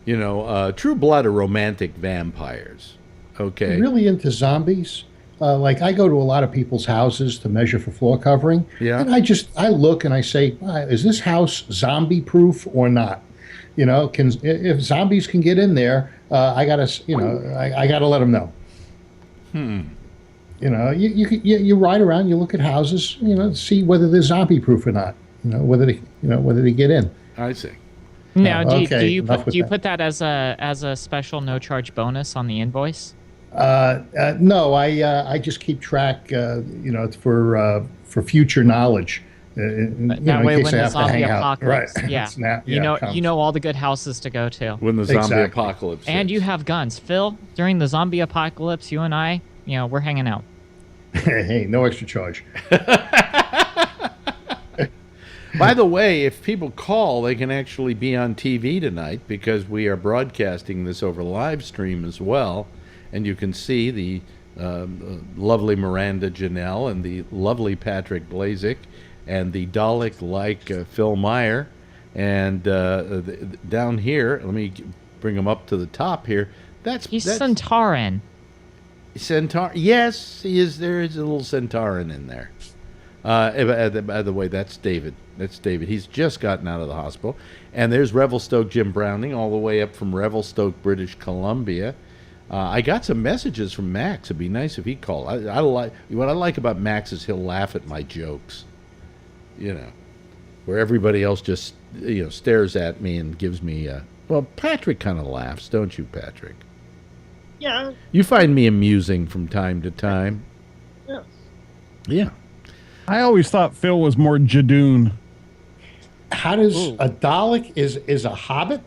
[SPEAKER 1] True Blood are romantic vampires. Okay.
[SPEAKER 2] I'm really into zombies. Like I go to a lot of people's houses to measure for floor covering.
[SPEAKER 1] Yeah.
[SPEAKER 2] And I look and I say, is this house zombie proof or not? If zombies can get in there, I gotta let them know. You ride around, you look at houses, see whether they're zombie proof or not. Whether they get in.
[SPEAKER 1] I see.
[SPEAKER 6] Now, do you put that as a special no charge bonus on the invoice?
[SPEAKER 2] No, I just keep track. For future knowledge.
[SPEAKER 6] That way, when the zombie apocalypse,
[SPEAKER 2] right?
[SPEAKER 6] You know all the good houses to go to
[SPEAKER 1] when the zombie apocalypse.
[SPEAKER 6] And you have guns, Phil. During the zombie apocalypse, you and I, we're hanging out.
[SPEAKER 2] Hey, no extra charge.
[SPEAKER 1] By the way, if people call, they can actually be on TV tonight because we are broadcasting this over live stream as well, and you can see the lovely Miranda Janelle and the lovely Patrick Blazik and the Dalek-like Phil Meyer. And down here, let me bring him up to the top here.
[SPEAKER 6] He's Centauran.
[SPEAKER 1] Yes, he is. There is a little Centauran in there. By the way, that's David. That's David. He's just gotten out of the hospital. And there's Revelstoke Jim Browning, all the way up from Revelstoke, British Columbia. I got some messages from Max. It'd be nice if he'd call. What I like about Max is he'll laugh at my jokes. Where everybody else just stares at me and gives me. Well, Patrick kind of laughs, don't you, Patrick?
[SPEAKER 3] Yeah.
[SPEAKER 1] You find me amusing from time to time.
[SPEAKER 3] Yes.
[SPEAKER 1] Yeah.
[SPEAKER 9] I always thought Phil was more Jadoon.
[SPEAKER 2] How does a Dalek is a hobbit?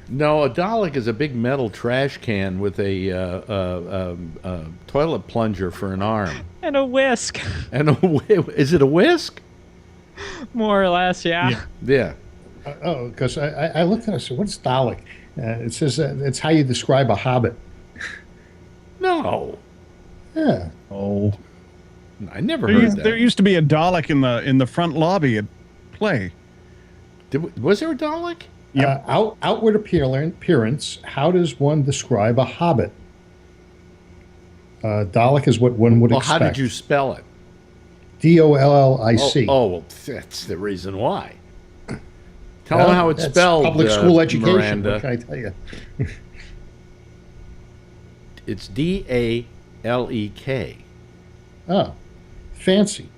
[SPEAKER 1] No, a Dalek is a big metal trash can with a toilet plunger for an arm.
[SPEAKER 6] And a whisk.
[SPEAKER 1] Is it a whisk?
[SPEAKER 6] More or less, yeah.
[SPEAKER 1] Yeah.
[SPEAKER 2] Because I looked at it and said, what's Dalek? It says it's how you describe a hobbit.
[SPEAKER 1] No.
[SPEAKER 2] Yeah.
[SPEAKER 9] Oh.
[SPEAKER 1] I never heard that.
[SPEAKER 9] There used to be a Dalek in the front lobby at Play.
[SPEAKER 1] Was there a Dalek?
[SPEAKER 2] Yeah. Outward appearance. How does one describe a hobbit? Dalek is what one would expect.
[SPEAKER 1] How did you spell it?
[SPEAKER 2] Dollic.
[SPEAKER 1] Oh, well, that's the reason why. Tell them how it's spelled.
[SPEAKER 2] Public school education.
[SPEAKER 1] Miranda.
[SPEAKER 2] What can I tell you?
[SPEAKER 1] It's Dalek.
[SPEAKER 2] Oh, fancy.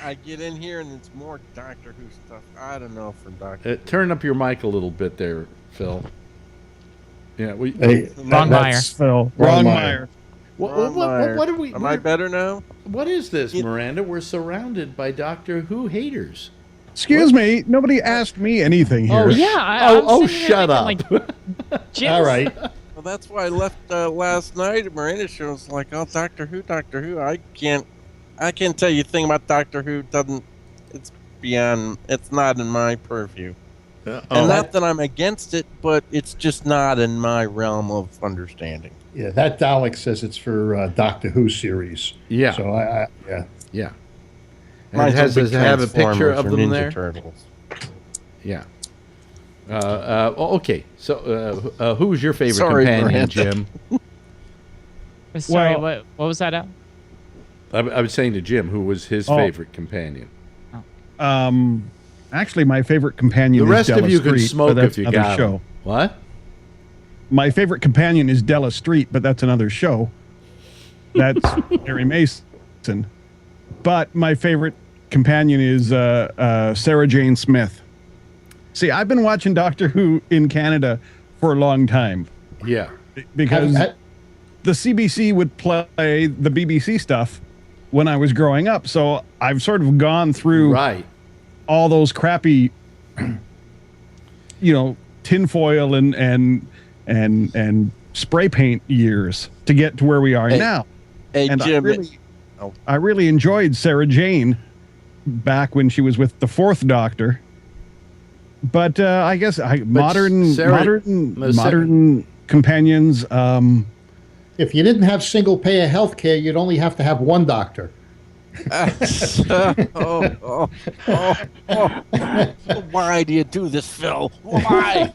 [SPEAKER 10] I get in here and it's more Doctor Who stuff. I don't know for Doctor.
[SPEAKER 1] Turn up your mic a little bit there, Phil. Yeah,
[SPEAKER 6] Wrong Meyer.
[SPEAKER 9] Phil. Wrong Meyer.
[SPEAKER 1] What are we?
[SPEAKER 10] Am I better now?
[SPEAKER 1] What is this, Miranda? We're surrounded by Doctor Who haters.
[SPEAKER 9] Excuse me. Nobody asked me anything here.
[SPEAKER 6] Oh yeah.
[SPEAKER 1] Shut up.
[SPEAKER 2] All right.
[SPEAKER 10] Well, that's why I left last night at Miranda show. It's like, oh, Doctor Who. I can't tell you a thing about Doctor Who. It's not in my purview. And not that I'm against it, but it's just not in my realm of understanding.
[SPEAKER 2] Yeah, that Dalek says it's for Doctor Who series.
[SPEAKER 1] Yeah.
[SPEAKER 2] So
[SPEAKER 1] Yeah. And does it have a picture of them there?
[SPEAKER 10] Turtles.
[SPEAKER 1] Yeah. Okay. So, who's your favorite companion,
[SPEAKER 10] Miranda.
[SPEAKER 1] Jim?
[SPEAKER 6] Sorry, what was that?
[SPEAKER 1] I was saying to Jim, who was his favorite companion?
[SPEAKER 9] Actually, my favorite companion
[SPEAKER 1] The rest
[SPEAKER 9] is Della
[SPEAKER 1] of you can
[SPEAKER 9] Street,
[SPEAKER 1] smoke
[SPEAKER 9] but that's
[SPEAKER 1] if you
[SPEAKER 9] another
[SPEAKER 1] got
[SPEAKER 9] show.
[SPEAKER 1] them. What?
[SPEAKER 9] My favorite companion is Della Street, but that's another show. That's Perry Mason. But my favorite companion is Sarah Jane Smith. See, I've been watching Doctor Who in Canada for a long time.
[SPEAKER 1] Yeah.
[SPEAKER 9] Because the CBC would play the BBC stuff when I was growing up. So I've sort of gone through all those crappy, tinfoil and spray paint years to get to where we are now.
[SPEAKER 10] Hey,
[SPEAKER 9] and
[SPEAKER 10] Jim.
[SPEAKER 9] I really enjoyed Sarah Jane back when she was with the Fourth Doctor. But I guess modern companions.
[SPEAKER 2] If you didn't have single payer health care, you'd only have to have one doctor.
[SPEAKER 10] Why do you do this, Phil? Why?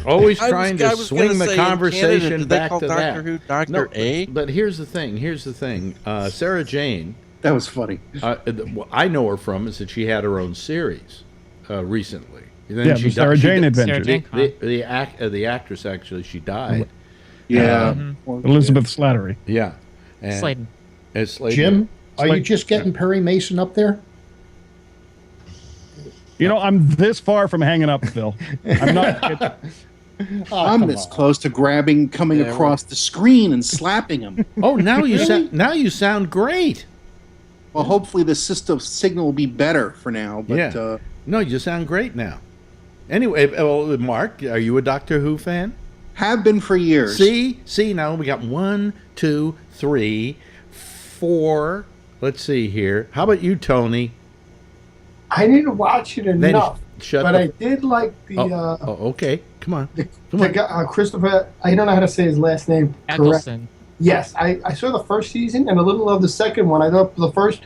[SPEAKER 1] Always trying to swing the conversation back to
[SPEAKER 10] Doctor Who Doctor A?
[SPEAKER 1] But here's the thing. Sarah Jane.
[SPEAKER 7] That was funny.
[SPEAKER 1] What I know her from is that she had her own series recently. Then
[SPEAKER 9] yeah, the Sarah Jane Adventures.
[SPEAKER 1] The actress, actually, she died.
[SPEAKER 7] Yeah.
[SPEAKER 9] Elizabeth Slattery.
[SPEAKER 1] Yeah.
[SPEAKER 6] Sladen.
[SPEAKER 2] Jim, are you just getting Perry Mason up there?
[SPEAKER 9] I'm this far from hanging up, Phil. I'm not.
[SPEAKER 7] I'm this close to coming across the screen and slapping him.
[SPEAKER 1] Oh, now you sound great.
[SPEAKER 7] Well, hopefully the system signal will be better for now. But
[SPEAKER 1] no, you sound great now. Anyway, Mark, are you a Doctor Who fan?
[SPEAKER 7] Have been for years.
[SPEAKER 1] See, now we got 1, 2, 3, 4. Let's see here. How about you, Tony?
[SPEAKER 5] I didn't watch it enough, I did like the.
[SPEAKER 1] Okay, come on.
[SPEAKER 5] Christopher. I don't know how to say his last name.
[SPEAKER 6] Eccleston.
[SPEAKER 5] Yes, I saw the first season and a little of the second one. I thought the first.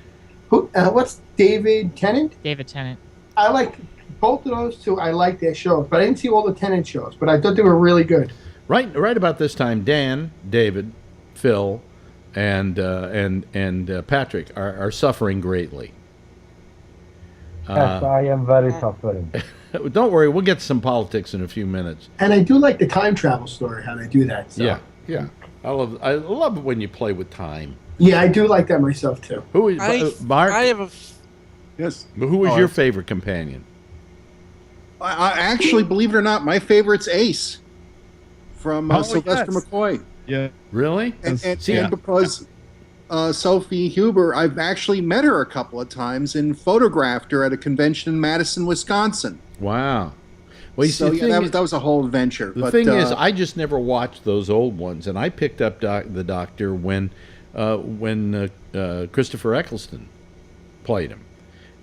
[SPEAKER 5] What's David Tennant?
[SPEAKER 6] David Tennant.
[SPEAKER 5] I like both of those two. I like their shows, but I didn't see all the Tennant shows. But I thought they were really good.
[SPEAKER 1] Right about this time, Dan, David, Phil, and Patrick are suffering greatly.
[SPEAKER 4] Yes, I am very suffering.
[SPEAKER 1] Don't worry, we'll get to some politics in a few minutes.
[SPEAKER 5] And I do like the time travel story, how they do that. So.
[SPEAKER 1] Yeah. I love it when you play with time.
[SPEAKER 5] Yeah, I do like that myself too.
[SPEAKER 1] Who is Mark?
[SPEAKER 7] Yes.
[SPEAKER 1] Who was your favorite companion?
[SPEAKER 7] I actually, believe it or not, my favorite's Ace from Sylvester McCoy.
[SPEAKER 9] Yeah.
[SPEAKER 1] Really?
[SPEAKER 7] And because Sophie Huber, I've actually met her a couple of times and photographed her at a convention in Madison, Wisconsin.
[SPEAKER 1] Wow. Well,
[SPEAKER 7] that was a whole adventure.
[SPEAKER 1] The thing is, I just never watched those old ones, and I picked up the Doctor when Christopher Eccleston played him.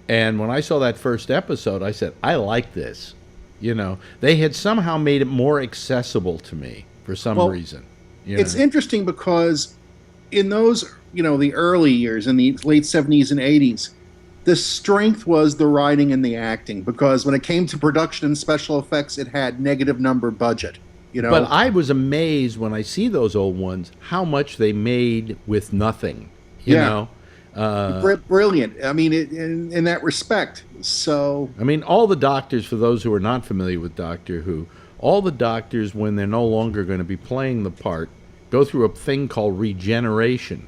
[SPEAKER 1] And when I saw that first episode, I said, I like this. They had somehow made it more accessible to me for some reason.
[SPEAKER 7] It's interesting because in those, the early years, in the late 70s and 80s, the strength was the writing and the acting, because when it came to production and special effects, it had negative number budget.
[SPEAKER 1] But I was amazed when I see those old ones how much they made with nothing. You know,
[SPEAKER 7] brilliant. I mean, in that respect. So
[SPEAKER 1] I mean, all the doctors, for those who are not familiar with Doctor Who, all the doctors, when they're no longer going to be playing the part, go through a thing called regeneration.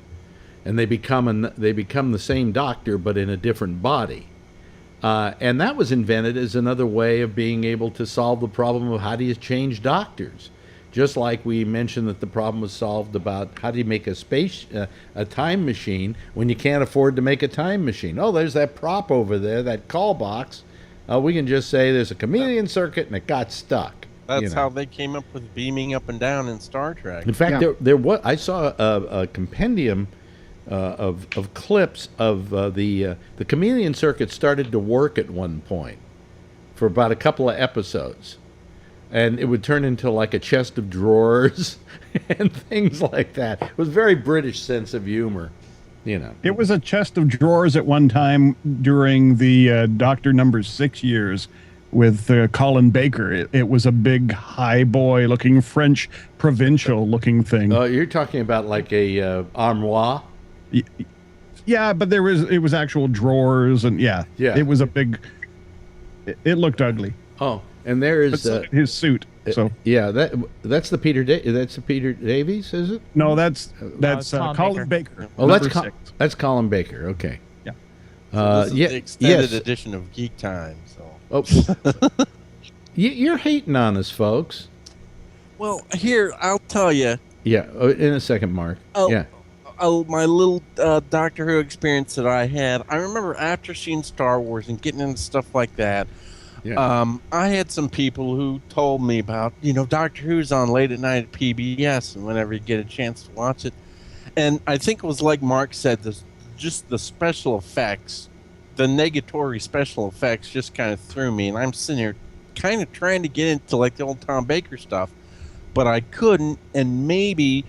[SPEAKER 1] And they become the same doctor, but in a different body. And that was invented as another way of being able to solve the problem of how do you change doctors. Just like we mentioned that the problem was solved about how do you make a time machine when you can't afford to make a time machine. Oh, there's that prop over there, that call box. We can just say there's a chameleon circuit and it got stuck.
[SPEAKER 10] That's how they came up with beaming up and down in Star Trek.
[SPEAKER 1] In fact, I saw a compendium of clips of the chameleon circuit started to work at one point for about a couple of episodes, and it would turn into like a chest of drawers and things like that. It was very British sense of humor, It was
[SPEAKER 9] a chest of drawers at one time during the Doctor number 6 years with Colin Baker. It was a big high boy looking French provincial looking thing.
[SPEAKER 1] Oh, you're talking about like a armoire.
[SPEAKER 9] Yeah, but it was actual drawers, and it was a big. It looked ugly.
[SPEAKER 1] Oh, And there is
[SPEAKER 9] his suit. So
[SPEAKER 1] yeah, that's the that's the Peter Davies, is it?
[SPEAKER 9] no, that's
[SPEAKER 6] it's Colin
[SPEAKER 9] Colin Baker.
[SPEAKER 1] Oh,
[SPEAKER 9] number
[SPEAKER 1] that's
[SPEAKER 9] 6.
[SPEAKER 1] that's Colin Baker. Okay.
[SPEAKER 9] Yeah.
[SPEAKER 10] So this is
[SPEAKER 1] yeah,
[SPEAKER 10] the extended
[SPEAKER 1] yes.
[SPEAKER 10] edition of Geek Time. So.
[SPEAKER 1] Oh, you're hating on us, folks.
[SPEAKER 10] Well, here I'll tell you.
[SPEAKER 1] Yeah, in a second, Mark.
[SPEAKER 10] Oh,
[SPEAKER 1] Yeah.
[SPEAKER 10] My little Doctor Who experience that I had. I remember after seeing Star Wars and getting into stuff like that.
[SPEAKER 1] Yeah.
[SPEAKER 10] I had some people who told me about, Doctor Who's on late at night at PBS, and whenever you get a chance to watch it. And I think it was like Mark said, just the special effects, the negatory special effects just kind of threw me. And I'm sitting here kind of trying to get into like the old Tom Baker stuff, but I couldn't. And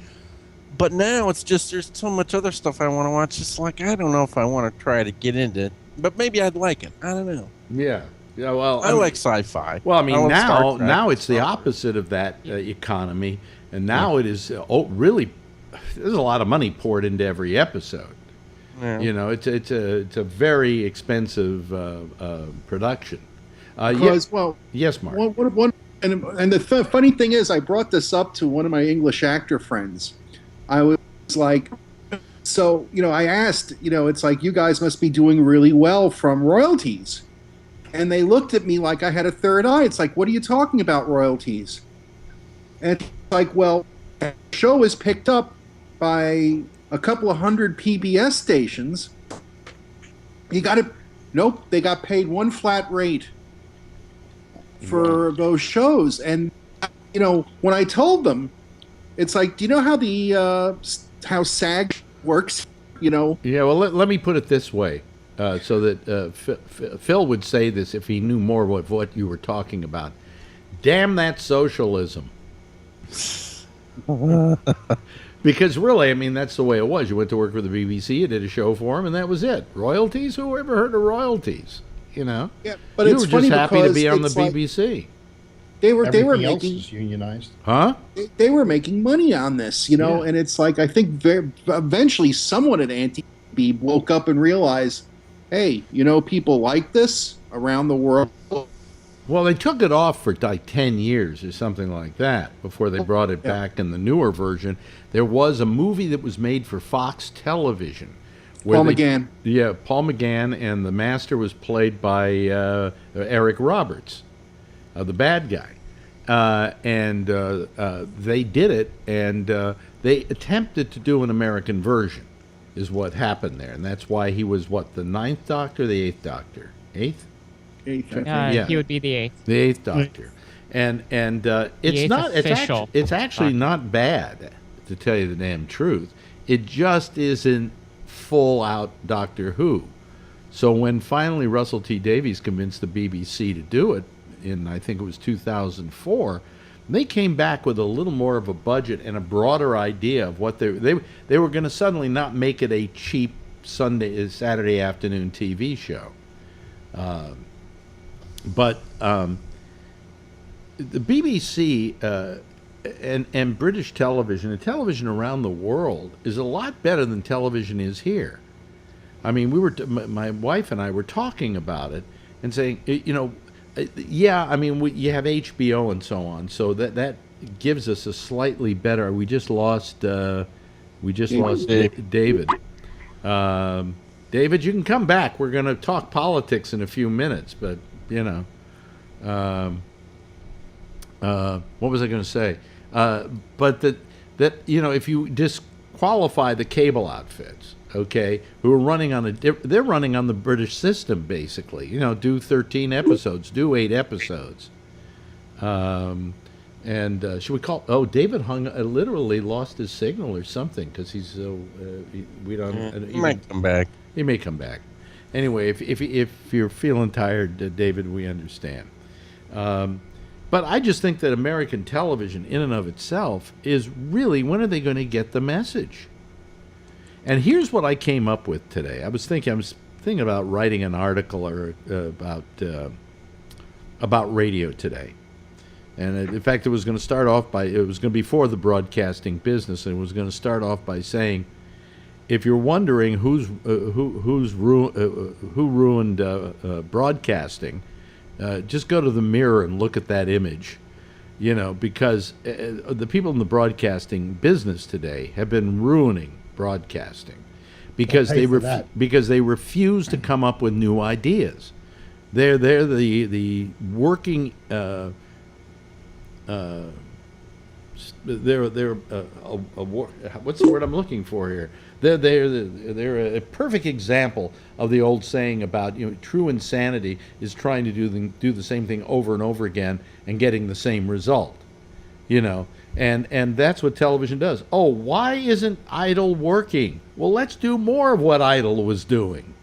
[SPEAKER 10] but now it's just there's so much other stuff I want to watch. It's like, I don't know if I want to try to get into it, but maybe I'd like it. I don't know.
[SPEAKER 1] Yeah. Yeah, well,
[SPEAKER 10] I like sci-fi.
[SPEAKER 1] Well, I mean,
[SPEAKER 10] love Star Trek.
[SPEAKER 1] now it's the opposite of that economy, and now it is really. There's a lot of money poured into every episode.
[SPEAKER 10] Yeah.
[SPEAKER 1] It's a very expensive production.
[SPEAKER 7] Because, well,
[SPEAKER 1] yes, Mark.
[SPEAKER 7] And the funny thing is, I brought this up to one of my English actor friends. I was like, so, I asked, it's like, you guys must be doing really well from royalties. And they looked at me like I had a third eye. It's like, what are you talking about, royalties? And it's like, well, the show is picked up by a couple of hundred PBS stations. Nope, they got paid one flat rate for those shows. And, when I told them, it's like, do you know how how SAG works? Yeah,
[SPEAKER 1] well, let me put it this way. So that Phil would say this if he knew more of what you were talking about. Damn that socialism. Because really, I mean, that's the way it was. You went to work for the BBC, you did a show for them, and that was it. Royalties? Who ever heard of royalties?
[SPEAKER 7] Yeah, but
[SPEAKER 1] you
[SPEAKER 7] it's
[SPEAKER 1] were
[SPEAKER 7] funny
[SPEAKER 1] just happy to be on the
[SPEAKER 7] it's like
[SPEAKER 1] BBC.
[SPEAKER 7] They were
[SPEAKER 2] Everything else
[SPEAKER 7] making
[SPEAKER 2] is unionized.
[SPEAKER 1] Huh?
[SPEAKER 7] they were making money on this, and it's like I think eventually someone at Anti-B woke up and realized, hey, people like this around the world.
[SPEAKER 1] Well, they took it off for like 10 years or something like that before they brought it back in the newer version. There was a movie that was made for Fox Television.
[SPEAKER 7] Paul McGann.
[SPEAKER 1] Yeah, Paul McGann, and the master was played by Eric Roberts, the bad guy. And they did it, and they attempted to do an American version, is what happened there. And that's why he was, the 9th Doctor, the 8th Doctor? 8th?
[SPEAKER 6] Yeah. He would be the 8th.
[SPEAKER 1] The 8th Doctor. And it's not, it's actually not bad, to tell you the damn truth. It just isn't full out Doctor Who. So when finally Russell T Davies convinced the BBC to do it in, I think it was 2004, they came back with a little more of a budget and a broader idea of what they were going to suddenly not make it a cheap Saturday afternoon TV show. But the BBC and British television, and television around the world, is a lot better than television is here. I mean, my wife and I were talking about it and saying, yeah, I mean, you have HBO and so on, so that gives us a slightly better. We just lost David. David, you can come back. We're going to talk politics in a few minutes, but what was I going to say? But that if you disqualify the cable outfits, okay, who are running on they're running on the British system basically. Do 13 episodes, do 8 episodes. And should we call? Oh, David literally lost his signal or something because he's so. We don't.
[SPEAKER 10] He might come back.
[SPEAKER 1] He may come back. Anyway, if you're feeling tired, David, we understand. But I just think that American television, in and of itself, is really, when are they going to get the message? And here's what I came up with today. I was thinking about writing an article about radio today. And in fact, it was going to be for the broadcasting business, and it was going to start off by saying, if you're wondering who ruined broadcasting, Just go to the mirror and look at that image, because the people in the broadcasting business today have been ruining broadcasting because
[SPEAKER 2] They'll pay for that.
[SPEAKER 1] because they refuse to come up with new ideas. They're the working. What's the word I'm looking for here? They're a perfect example of the old saying about true insanity is trying to do the same thing over and over again and getting the same result, and that's what television does. Oh, why isn't Idol working? Well, let's do more of what Idol was doing.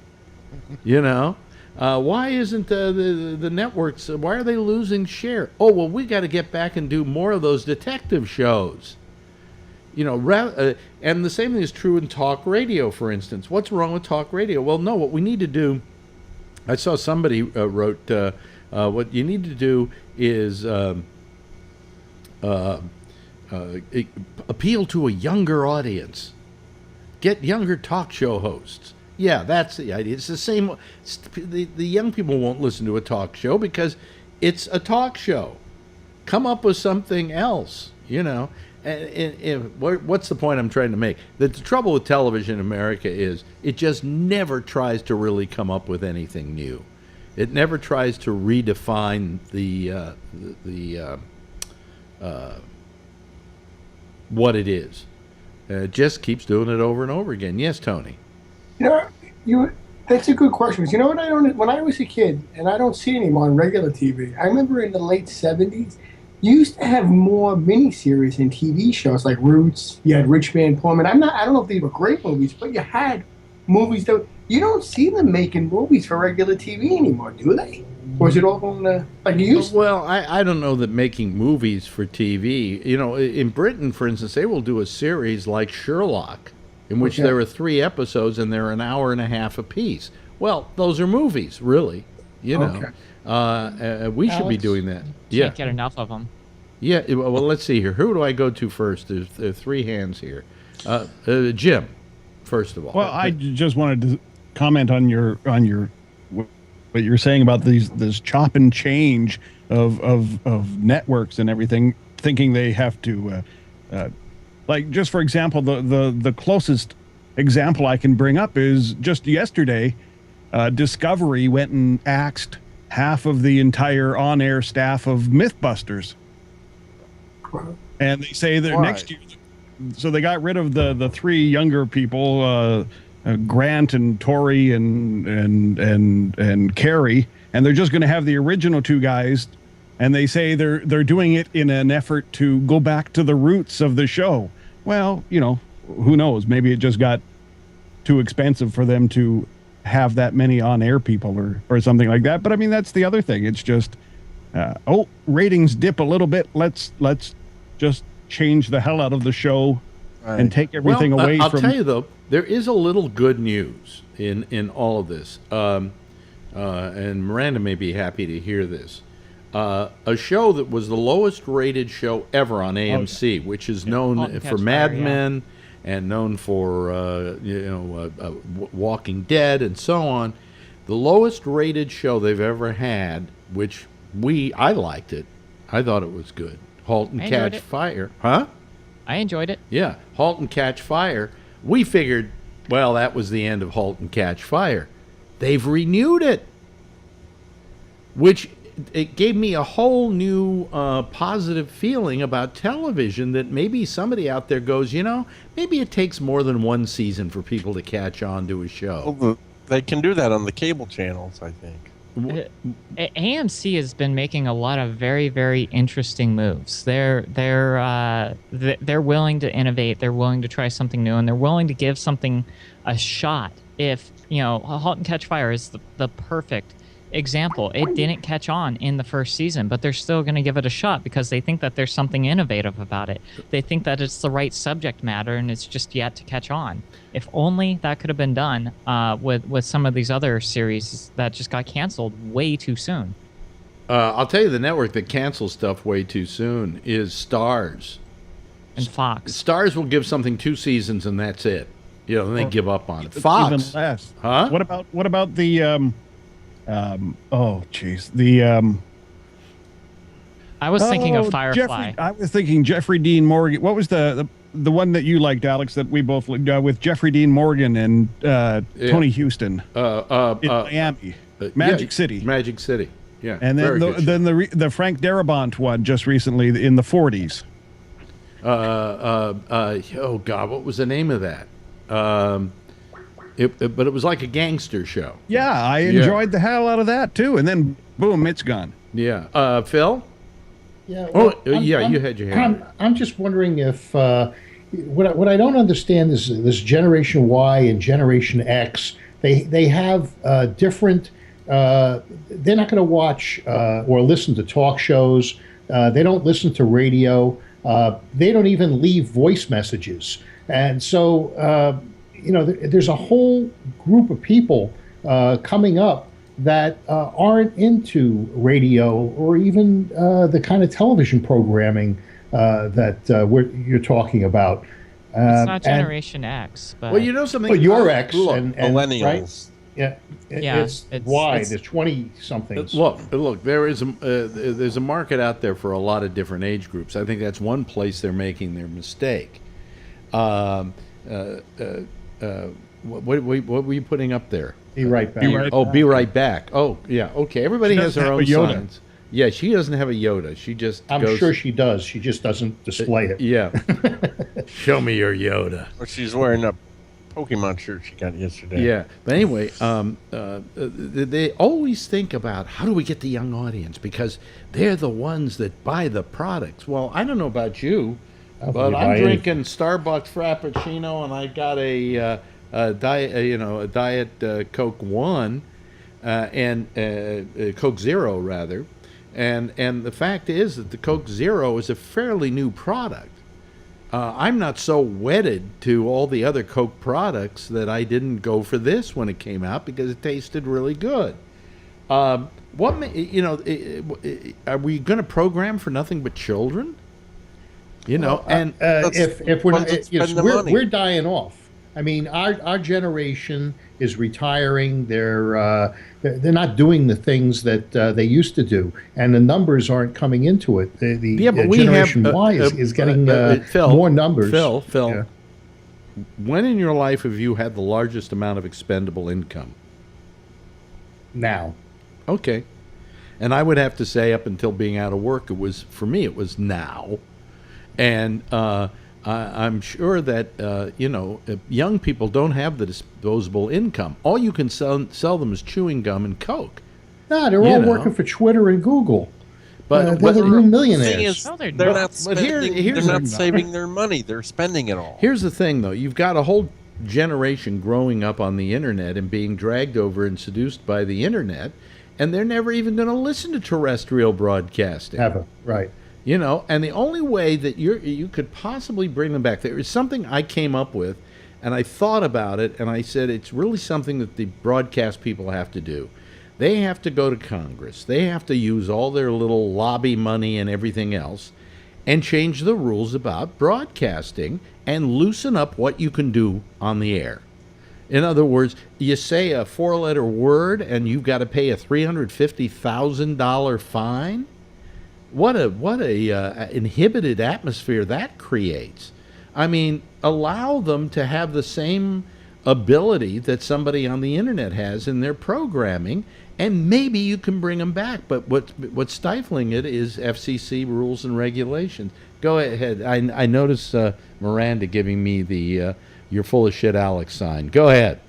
[SPEAKER 1] Why isn't the networks? Why are they losing share? Oh, well, we got to get back and do more of those detective shows. And the same thing is true in talk radio, for instance. What's wrong with talk radio? Well, no, what we need to do. I saw somebody wrote what you need to do is appeal to a younger audience. Get younger talk show hosts. Yeah, that's the idea. It's the same. The young people won't listen to a talk show because it's a talk show. Come up with something else, And what's the point I'm trying to make? That the trouble with television in America is it just never tries to really come up with anything new. It never tries to redefine what it is. It just keeps doing it over and over again. Yes, Tony.
[SPEAKER 5] That's a good question. Because what I don't. When I was a kid, and I don't see anymore on regular TV. I remember in the late '70s, you used to have more miniseries and TV shows like Roots. You had Rich Man, Poor Man. I don't know if they were great movies, but you had movies that you don't see them making movies for regular TV anymore, do they? Or is it all going to like you used?
[SPEAKER 1] Well, I don't know that making movies for TV. In Britain, for instance, they will do a series like Sherlock, in which there are 3 episodes and they're an hour and a half apiece. Well, those are movies, really. We should be doing that.
[SPEAKER 6] Can't get enough of them.
[SPEAKER 1] Yeah. Well, let's see here. Who do I go to first? There are 3 hands here. Jim, first of all.
[SPEAKER 9] Well, I just wanted to comment on your what you're saying about this chop and change of networks and everything, thinking they have to. Like, just for example, the closest example I can bring up is just yesterday, Discovery went and axed half of the entire on-air staff of Mythbusters. And they say that next year, so they got rid of the 3 younger people, Grant and Tori and Carrie, and they're just going to have the original 2 guys. And they say they're doing it in an effort to go back to the roots of the show. Well, who knows? Maybe it just got too expensive for them to have that many on-air people or something like that. But I mean, that's the other thing. It's just, ratings dip a little bit. Let's just change the hell out of the show and take everything away from.
[SPEAKER 1] I'll tell you though, there is a little good news in all of this, and Miranda may be happy to hear this. A show that was the lowest rated show ever on AMC, which is known for Mad Men and known for Walking Dead and so on. The lowest rated show they've ever had, which I liked it. I thought it was good. Halt and Catch Fire. Huh?
[SPEAKER 6] I enjoyed it.
[SPEAKER 1] Yeah, Halt and Catch Fire. We figured, well, that was the end of Halt and Catch Fire. They've renewed it, which it gave me a whole new positive feeling about television, that maybe somebody out there goes, maybe it takes more than 1 season for people to catch on to a show.
[SPEAKER 10] Well, they can do that on the cable channels, I think.
[SPEAKER 6] AMC has been making a lot of very, very interesting moves. They're willing to innovate. They're willing to try something new, and they're willing to give something a shot. If Halt and Catch Fire is the perfect example. It didn't catch on in the first season, but they're still going to give it a shot because they think that there's something innovative about it. They think that it's the right subject matter, and it's just yet to catch on. If only that could have been done with some of these other series that just got canceled way too soon.
[SPEAKER 1] I'll tell you, the network that cancels stuff way too soon is Starz.
[SPEAKER 6] And Fox.
[SPEAKER 1] Starz will give something 2 seasons and that's it. Then they give up on it. Fox.
[SPEAKER 9] Even less.
[SPEAKER 1] Huh?
[SPEAKER 9] What about the Oh, jeez. The
[SPEAKER 6] I was thinking of
[SPEAKER 9] Oh,
[SPEAKER 6] Firefly.
[SPEAKER 9] I was thinking Jeffrey Dean Morgan. What was the one that you liked, Alex? That we both liked, with Jeffrey Dean Morgan and Tony Houston in Miami, Magic City.
[SPEAKER 1] Magic City. Yeah.
[SPEAKER 9] And then the Frank Darabont one just recently in the 40s.
[SPEAKER 1] Oh God, what was the name of that? But it was like a gangster show.
[SPEAKER 9] Yeah, I enjoyed the hell out of that too. And then boom, it's gone.
[SPEAKER 1] Yeah. Phil.
[SPEAKER 2] Yeah.
[SPEAKER 1] You had your hand.
[SPEAKER 2] I'm just wondering if what I don't understand is this Generation Y and Generation X. They have different. They're not going to watch or listen to talk shows. They don't listen to radio. They don't even leave voice messages. And so, there's a whole group of people coming up that aren't into radio or even the kind of television programming that you're talking about.
[SPEAKER 6] It's not Generation X, but
[SPEAKER 1] well, you know something.
[SPEAKER 2] But you're X
[SPEAKER 10] and
[SPEAKER 2] millennials,
[SPEAKER 10] right?
[SPEAKER 2] Yeah, it's Y. There's 20-somethings.
[SPEAKER 1] Look. There's a market out there for a lot of different age groups. I think that's one place they're making their mistake. What were you putting up there?
[SPEAKER 2] Be right back.
[SPEAKER 1] Be right back. Oh, yeah. Okay. Everybody has their own signs. Yeah, she doesn't have a Yoda. She just.
[SPEAKER 2] I'm sure she does. She just doesn't display it.
[SPEAKER 1] Yeah. Show me your Yoda.
[SPEAKER 10] Or she's wearing a Pokemon shirt she got yesterday.
[SPEAKER 1] Yeah, but anyway, they always think about how do we get the young audience because they're the ones that buy the products. Well, I don't know about you, but I'm drinking Starbucks Frappuccino and I got a diet Coke 1 and Coke Zero rather, and the fact is that the Coke Zero is a fairly new product. I'm not so wedded to all the other Coke products that I didn't go for this when it came out because it tasted really good. Are we going to program for nothing but children?
[SPEAKER 2] If we're dying off. I mean, our generation is retiring. They're not doing the things that they used to do, and the numbers aren't coming into it. The Generation Y is getting more numbers.
[SPEAKER 1] Phil, yeah. When in your life have you had the largest amount of expendable income?
[SPEAKER 2] Now.
[SPEAKER 1] Okay. And I would have to say up until being out of work, it was now. And I'm sure that, young people don't have the disposable income. All you can sell them is chewing gum and Coke.
[SPEAKER 2] No, they're all working for Twitter and Google.
[SPEAKER 1] But
[SPEAKER 2] they're the new millionaires.
[SPEAKER 10] They're not saving their money. They're spending it all.
[SPEAKER 1] Here's the thing, though. You've got a whole generation growing up on the Internet and being dragged over and seduced by the Internet, and they're never even going to listen to terrestrial broadcasting.
[SPEAKER 2] Ever, right.
[SPEAKER 1] And the only way that you could possibly bring them back, there is something I came up with, and I thought about it, and I said it's really something that the broadcast people have to do. They have to go to Congress. They have to use all their little lobby money and everything else and change the rules about broadcasting and loosen up what you can do on the air. In other words, you say a 4-letter word and you've got to pay a $350,000 fine? What a inhibited atmosphere that creates. I mean, allow them to have the same ability that somebody on the Internet has in their programming, and maybe you can bring them back. But what's stifling it is FCC rules and regulations. Go ahead. I notice Miranda giving me the "you're full of shit, Alex" sign. Go ahead.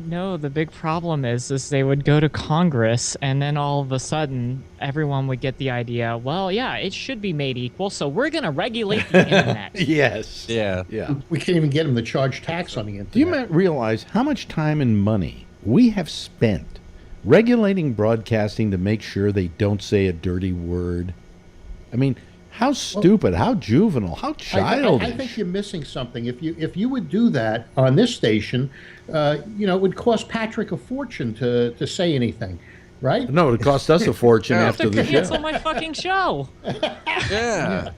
[SPEAKER 6] No, the big problem is they would go to Congress, and then all of a sudden, everyone would get the idea, well, yeah, it should be made equal, so we're going to regulate the Internet.
[SPEAKER 1] Yes.
[SPEAKER 10] Yeah.
[SPEAKER 2] We can't even get them to charge tax on the Internet.
[SPEAKER 1] Do you realize how much time and money we have spent regulating broadcasting to make sure they don't say a dirty word? I mean, how stupid, how juvenile, how childish.
[SPEAKER 2] I think you're missing something. If you would do that on this station, it would cost Patrick a fortune to say anything, right?
[SPEAKER 1] No, it would cost us a fortune after the show.
[SPEAKER 6] Cancel my fucking show.
[SPEAKER 10] Yeah.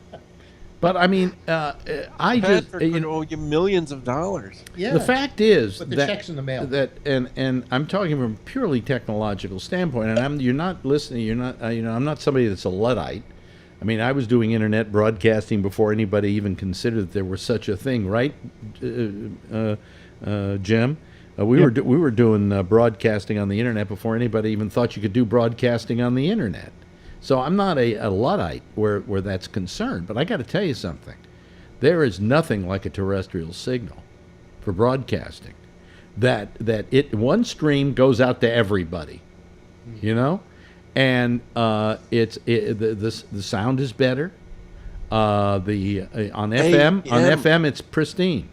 [SPEAKER 1] But I mean, I just
[SPEAKER 10] Patrick would owe you millions of dollars.
[SPEAKER 2] Yeah.
[SPEAKER 1] the fact is
[SPEAKER 2] But the
[SPEAKER 1] that
[SPEAKER 2] check's in the mail.
[SPEAKER 1] and I'm talking from a purely technological standpoint, and you're not listening. You're not I'm not somebody that's a luddite. I mean, I was doing internet broadcasting before anybody even considered that there was such a thing, right, Jim? We were doing broadcasting on the internet before anybody even thought you could do broadcasting on the internet. So I'm not a luddite where that's concerned. But I got to tell you something. There is nothing like a terrestrial signal for broadcasting. That one stream goes out to everybody, you know, and the sound is better. On FM it's pristine,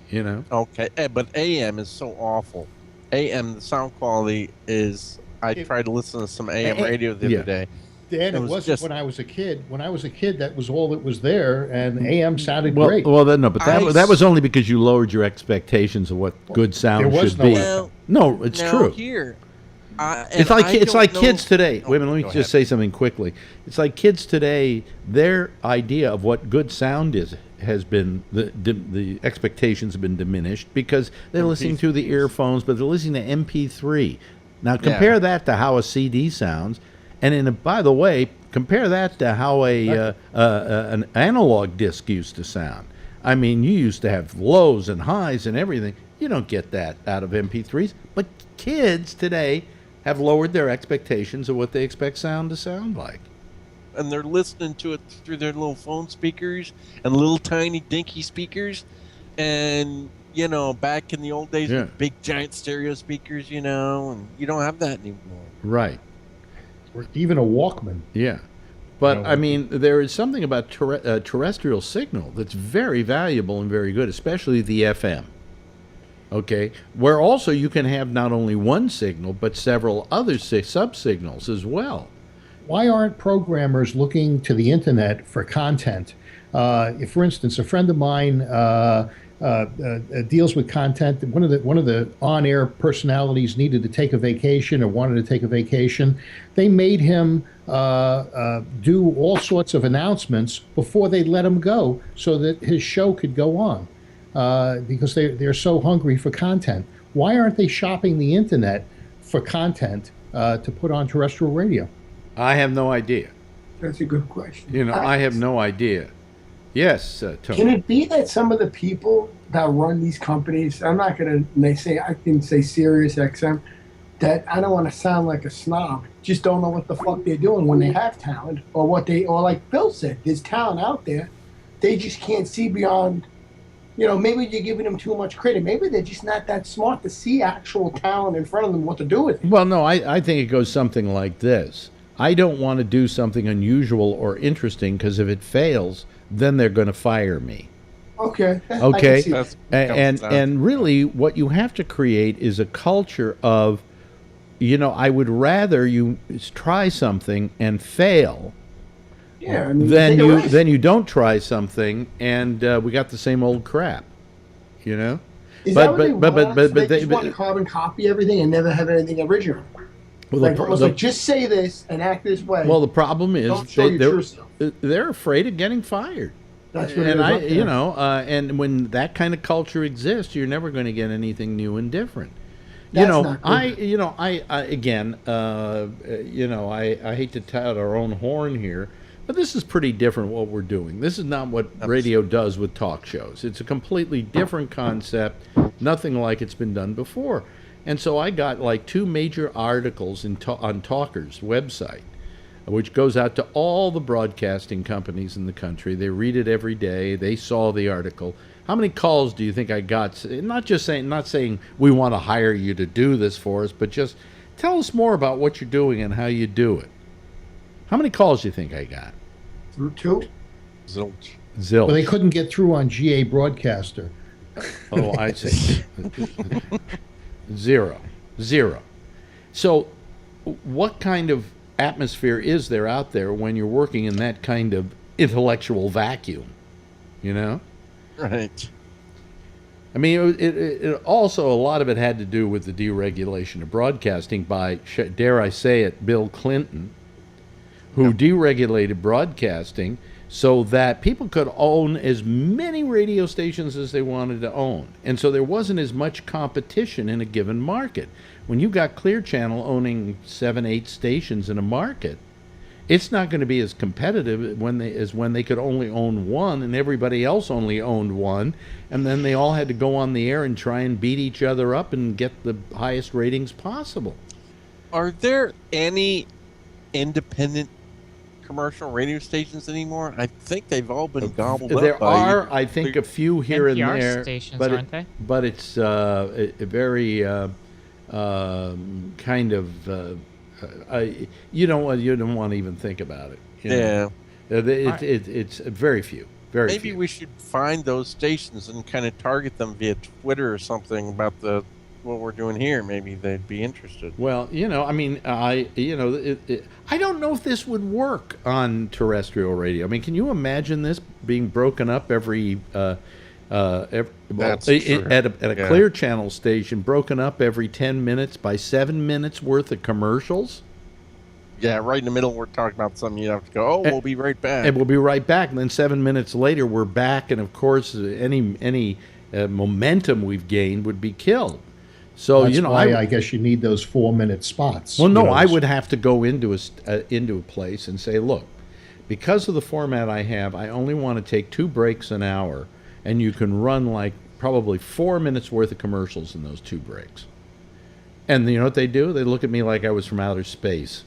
[SPEAKER 1] you know.
[SPEAKER 10] Okay, but AM is so awful. AM, the sound quality is. I tried to listen to some AM radio the other day.
[SPEAKER 2] Dan, it wasn't
[SPEAKER 10] just,
[SPEAKER 2] when I was a kid. When I was a kid, that was all that was there, and AM sounded
[SPEAKER 1] Well,
[SPEAKER 2] great.
[SPEAKER 1] well, no, but that was only because you lowered your expectations of what good sound
[SPEAKER 2] there was
[SPEAKER 1] should
[SPEAKER 2] no
[SPEAKER 1] be.
[SPEAKER 2] FM.
[SPEAKER 1] No, it's
[SPEAKER 10] now
[SPEAKER 1] true.
[SPEAKER 10] Here,
[SPEAKER 1] It's like
[SPEAKER 10] know-
[SPEAKER 1] kids today.
[SPEAKER 10] Oh,
[SPEAKER 1] Wait a minute, let me
[SPEAKER 10] go
[SPEAKER 1] just
[SPEAKER 10] ahead.
[SPEAKER 1] say something quickly. It's like kids today. Their idea of what good sound is has been the expectations have been diminished because they're listening through the earphones, but they're listening to MP3. Now compare that to how a CD sounds, and by the way, compare that to how an analog disc used to sound. I mean, you used to have lows and highs and everything. You don't get that out of MP3s, but kids today have lowered their expectations of what they expect sound to sound like.
[SPEAKER 10] And they're listening to it through their little phone speakers and little tiny dinky speakers. And, you know, back in the old days, with big giant stereo speakers, you know, and you don't have that anymore.
[SPEAKER 1] Right.
[SPEAKER 2] Or even a Walkman.
[SPEAKER 1] Yeah. But, I mean, there is something about terrestrial signal that's very valuable and very good, especially the FM. Okay? Where also you can have not only one signal, but several other sub-signals as well.
[SPEAKER 2] Why aren't programmers looking to the internet for content? If, for instance, a friend of mine deals with content, one of the on-air personalities needed to take a vacation or wanted to take a vacation, they made him do all sorts of announcements before they let him go so that his show could go on because they're so hungry for content. Why aren't they shopping the internet for content to put on terrestrial radio?
[SPEAKER 1] I have no idea.
[SPEAKER 5] That's a good question.
[SPEAKER 1] You know, I have no idea. Yes, Tony.
[SPEAKER 5] Can it be that some of the people that run these companies, I'm not going to say, I can say Sirius XM, that I don't want to sound like a snob, just don't know what the fuck they're doing when they have talent, or like Bill said, there's talent out there. They just can't see beyond, you know, maybe you're giving them too much credit. Maybe they're just not that smart to see actual talent in front of them, what to do with it.
[SPEAKER 1] Well, no, I think it goes something like this. I don't want to do something unusual or interesting because if it fails, then they're going to fire me.
[SPEAKER 5] Okay.
[SPEAKER 1] Okay.
[SPEAKER 10] That's-
[SPEAKER 1] And really what you have to create is a culture of, you know, I would rather you try something and fail
[SPEAKER 5] Yeah, I mean,
[SPEAKER 1] than
[SPEAKER 5] take a risk.
[SPEAKER 1] you don't try something and we got the same old crap, you know?
[SPEAKER 5] Is that what they want? They
[SPEAKER 1] they-
[SPEAKER 5] just want to carbon copy everything and never have anything original.
[SPEAKER 1] well,
[SPEAKER 5] Like almost like just say this and act this way.
[SPEAKER 1] well, the problem is
[SPEAKER 5] Don't show your true self.
[SPEAKER 1] they're afraid of getting fired.
[SPEAKER 5] That's what
[SPEAKER 1] And
[SPEAKER 5] it is up there.
[SPEAKER 1] you know, and when that kind of culture exists, you're never going to get anything new and different. You
[SPEAKER 5] That's
[SPEAKER 1] know,
[SPEAKER 5] not good.
[SPEAKER 1] I again, you know, I hate to tout our own horn here, but this is pretty different what we're doing. This is not what radio does with talk shows. It's a completely different concept, nothing like it's been done before. And so I got like 2 major articles on Talker's website, which goes out to all the broadcasting companies in the country. They read it every day. They saw the article. How many calls do you think I got? Not saying we want to hire you to do this for us, but just tell us more about what you're doing and how you do it. How many calls do you think I got?
[SPEAKER 5] Through two.
[SPEAKER 10] Zilch.
[SPEAKER 1] Zilch.
[SPEAKER 2] Well, they couldn't get through on GA Broadcaster.
[SPEAKER 1] Oh, I see. Zero. So what kind of atmosphere is there out there when you're working in that kind of intellectual vacuum, you know?
[SPEAKER 10] Right.
[SPEAKER 1] I mean, it also, a lot of it had to do with the deregulation of broadcasting by, dare I say it, Bill Clinton, who deregulated broadcasting so that people could own as many radio stations as they wanted to own. And so there wasn't as much competition in a given market. When you got Clear Channel owning 7, 8 stations in a market, it's not going to be as competitive as when they could only own one and everybody else only owned one, and then they all had to go on the air and try and beat each other up and get the highest ratings possible.
[SPEAKER 10] Are there any independent commercial radio stations anymore? I think they've all been gobbled up.
[SPEAKER 1] There are, I think, a few here and
[SPEAKER 6] NPR
[SPEAKER 1] there,
[SPEAKER 6] stations,
[SPEAKER 1] but
[SPEAKER 6] aren't they?
[SPEAKER 1] But it's a very kind of you don't want to even think about it. You know? It's very few.
[SPEAKER 10] Maybe
[SPEAKER 1] few.
[SPEAKER 10] we should find those stations and kind of target them via Twitter or something about what we're doing here. Maybe they'd be interested.
[SPEAKER 1] Well, I mean, I don't know if this would work on terrestrial radio. I mean, can you imagine this being broken up every at a Clear Channel station, broken up every 10 minutes by 7 minutes worth of commercials?
[SPEAKER 10] Yeah, right in the middle, we're talking about something. You have to go, oh, we'll be right back.
[SPEAKER 1] And we'll be right back. And then 7 minutes later, we're back. And, of course, any momentum we've gained would be killed. So,
[SPEAKER 2] that's why I guess you need those 4-minute spots.
[SPEAKER 1] Well, no, I would have to go into a place and say, look, because of the format I have, I only want to take 2 breaks an hour. And you can run like probably 4 minutes worth of commercials in those 2 breaks. And you know what they do? They look at me like I was from outer space.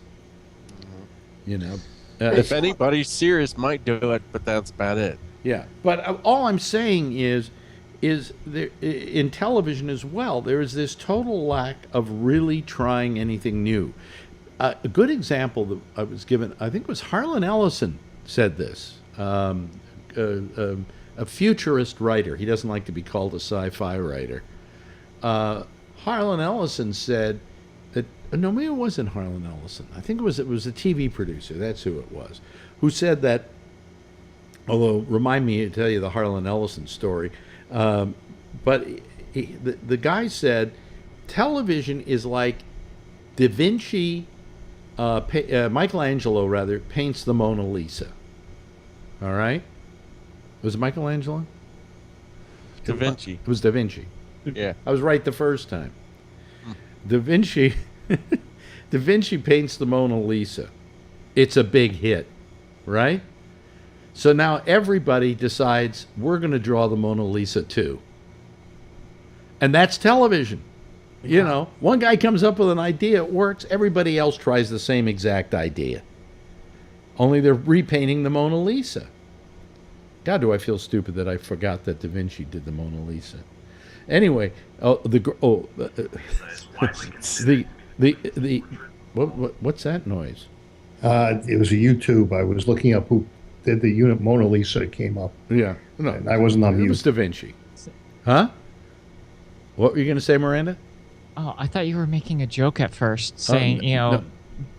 [SPEAKER 10] If anybody's serious, might do it, but that's about it.
[SPEAKER 1] Yeah, but all I'm saying is there, in television as well, there is this total lack of really trying anything new. A good example that I was given, I think it was Harlan Ellison said this, a futurist writer. He doesn't like to be called a sci-fi writer. Harlan Ellison said that, no, maybe it wasn't Harlan Ellison. I think it was a TV producer. That's who it was, who said that. Although, remind me to tell you the Harlan Ellison story. But the guy said, television is like Da Vinci, Michelangelo rather, paints the Mona Lisa. All right? Was it Michelangelo?
[SPEAKER 10] Da Vinci.
[SPEAKER 1] It was Da Vinci.
[SPEAKER 10] Yeah.
[SPEAKER 1] I was right the first time. Da Vinci paints the Mona Lisa. It's a big hit, right? So now everybody decides we're going to draw the Mona Lisa too. And that's television. One guy comes up with an idea, it works, everybody else tries the same exact idea. Only they're repainting the Mona Lisa. God, do I feel stupid that I forgot that Da Vinci did the Mona Lisa. Anyway, what's that noise?
[SPEAKER 2] It was a YouTube. I was looking up who did the unit Mona Lisa. Came up.
[SPEAKER 1] Yeah, no,
[SPEAKER 2] and I wasn't on mute.
[SPEAKER 1] It was Da Vinci. Huh? What were you going to say, Miranda?
[SPEAKER 6] Oh, I thought you were making a joke at first, saying
[SPEAKER 1] no.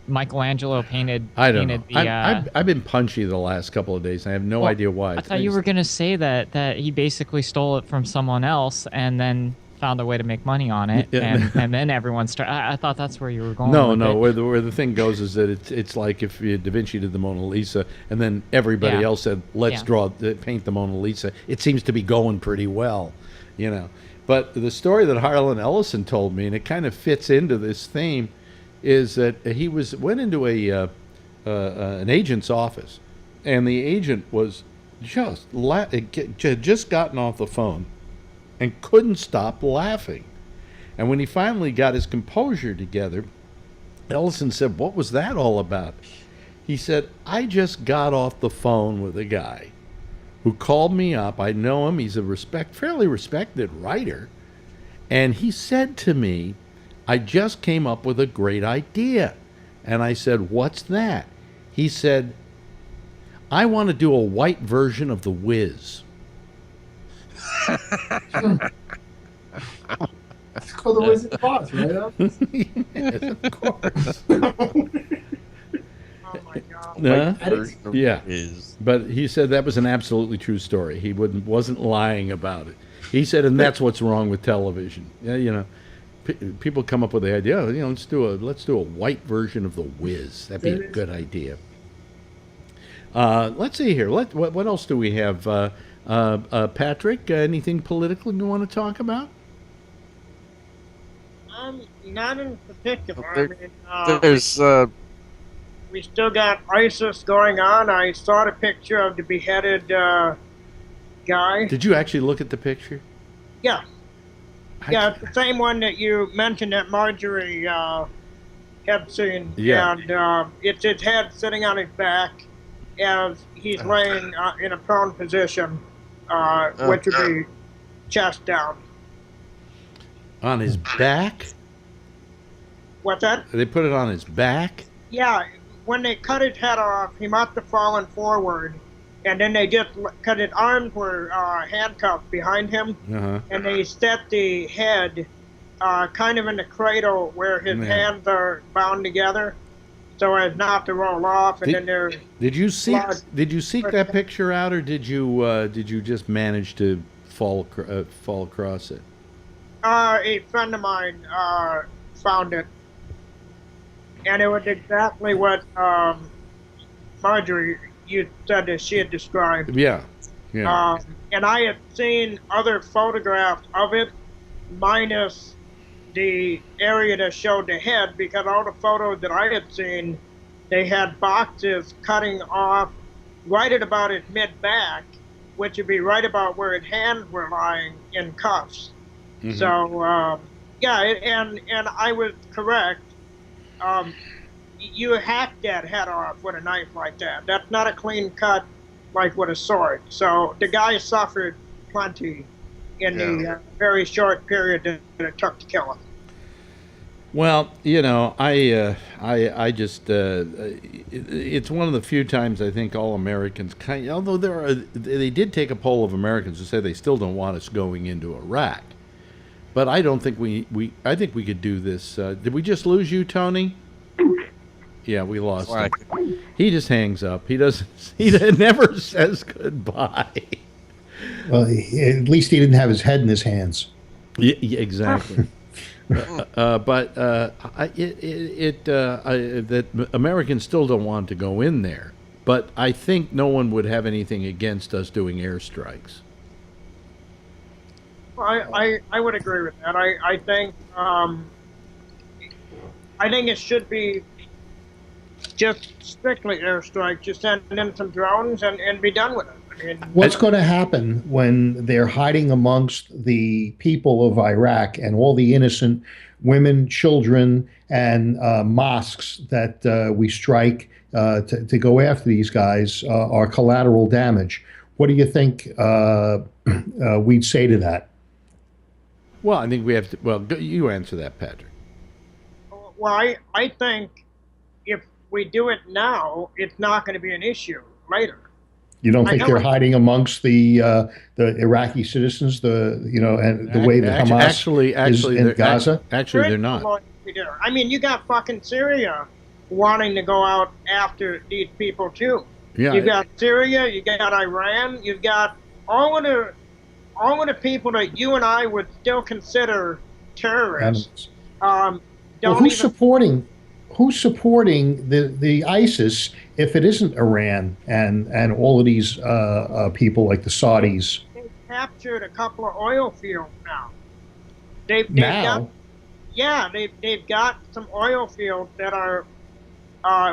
[SPEAKER 6] Michelangelo painted.
[SPEAKER 1] I don't know.
[SPEAKER 6] The,
[SPEAKER 1] I've been punchy the last couple of days. I have no idea why.
[SPEAKER 6] I thought you were going to say that he basically stole it from someone else and then found a way to make money on it, and then everyone started. I thought that's where you were going.
[SPEAKER 1] No. Where the thing goes is that it's like if Da Vinci did the Mona Lisa, and then everybody else said, "Let's paint the Mona Lisa." It seems to be going pretty well, But the story that Harlan Ellison told me, and it kind of fits into this theme, is that he went into an agent's office, and the agent was had just gotten off the phone and couldn't stop laughing. And when he finally got his composure together, Ellison said, "What was that all about?" He said, "I just got off the phone with a guy who called me up. I know him. He's a fairly respected writer. And he said to me, I just came up with a great idea." And I said, "What's that?" He said, "I want to do a white version of The Wiz."
[SPEAKER 5] It's called The Wizard of Oz, right?
[SPEAKER 1] Yes, of course.
[SPEAKER 3] Oh my God.
[SPEAKER 1] Yeah, but he said that was an absolutely true story. He wasn't lying about it. He said, and that's what's wrong with television. People come up with the idea, let's do a white version of The Wiz. That'd be a good idea. Let's see here. What else do we have? Patrick, anything political you want to talk about?
[SPEAKER 3] Not in particular.
[SPEAKER 10] There's
[SPEAKER 3] we still got ISIS going on. I saw the picture of the beheaded guy.
[SPEAKER 1] Did you actually look at the picture?
[SPEAKER 3] Yeah. Yeah, it's the same one that you mentioned that Marjorie had seen.
[SPEAKER 1] Yeah.
[SPEAKER 3] And it's his head sitting on his back as he's laying in a prone position, which would be chest down.
[SPEAKER 1] On his back?
[SPEAKER 3] What's that?
[SPEAKER 1] They put it on his back?
[SPEAKER 3] Yeah, when they cut his head off, he must have fallen forward, and then they just cut his arms were handcuffed behind him, and they set the head kind of in the cradle where his hands are bound together, so as not to roll off. And then there.
[SPEAKER 1] Did you seek that picture out, or did you just manage to fall across it?
[SPEAKER 3] A friend of mine found it, and it was exactly what Marjorie, you said that she had described.
[SPEAKER 1] Yeah, yeah.
[SPEAKER 3] And I had seen other photographs of it, minus the area that showed the head, because all the photos that I had seen, they had boxes cutting off right at about his mid-back, which would be right about where his hands were lying in cuffs. Mm-hmm. So, yeah, and I was correct. You hack that head off with a knife like that. That's not a clean cut like with a sword. So the guy suffered plenty in the very short period that it took to kill him.
[SPEAKER 1] Well, you know, I just it's one of the few times I think all Americans although they did take a poll of Americans who say they still don't want us going into Iraq. But I don't think I think we could do this. Did we just lose you, Tony? Yeah, we lost him. He just hangs up. He never says goodbye.
[SPEAKER 2] Well, at least he didn't have his head in his hands.
[SPEAKER 1] Yeah, exactly. But that Americans still don't want to go in there. But I think no one would have anything against us doing airstrikes.
[SPEAKER 3] I would agree with that. I think it should be just strictly airstrike. Just send in some drones and be done with it. I mean,
[SPEAKER 2] what's going to happen when they're hiding amongst the people of Iraq and all the innocent women, children, and mosques that we strike to go after these guys are collateral damage? What do you think we'd say to that?
[SPEAKER 1] Well, I think we have to. Well, you answer that, Patrick.
[SPEAKER 3] Well, I think if we do it now, it's not going to be an issue later.
[SPEAKER 2] You don't think they're hiding amongst the Iraqi citizens, and the way that Hamas is in Gaza?
[SPEAKER 1] Actually, they're not.
[SPEAKER 3] I mean, you got fucking Syria wanting to go out after these people too.
[SPEAKER 1] Yeah.
[SPEAKER 3] You got Syria, you got Iran, you've got all of the people that you and I would still consider terrorists.
[SPEAKER 2] Who's supporting the ISIS if it isn't Iran and all of these people like the Saudis?
[SPEAKER 3] They've captured a couple of oil fields now. They've got some oil fields that are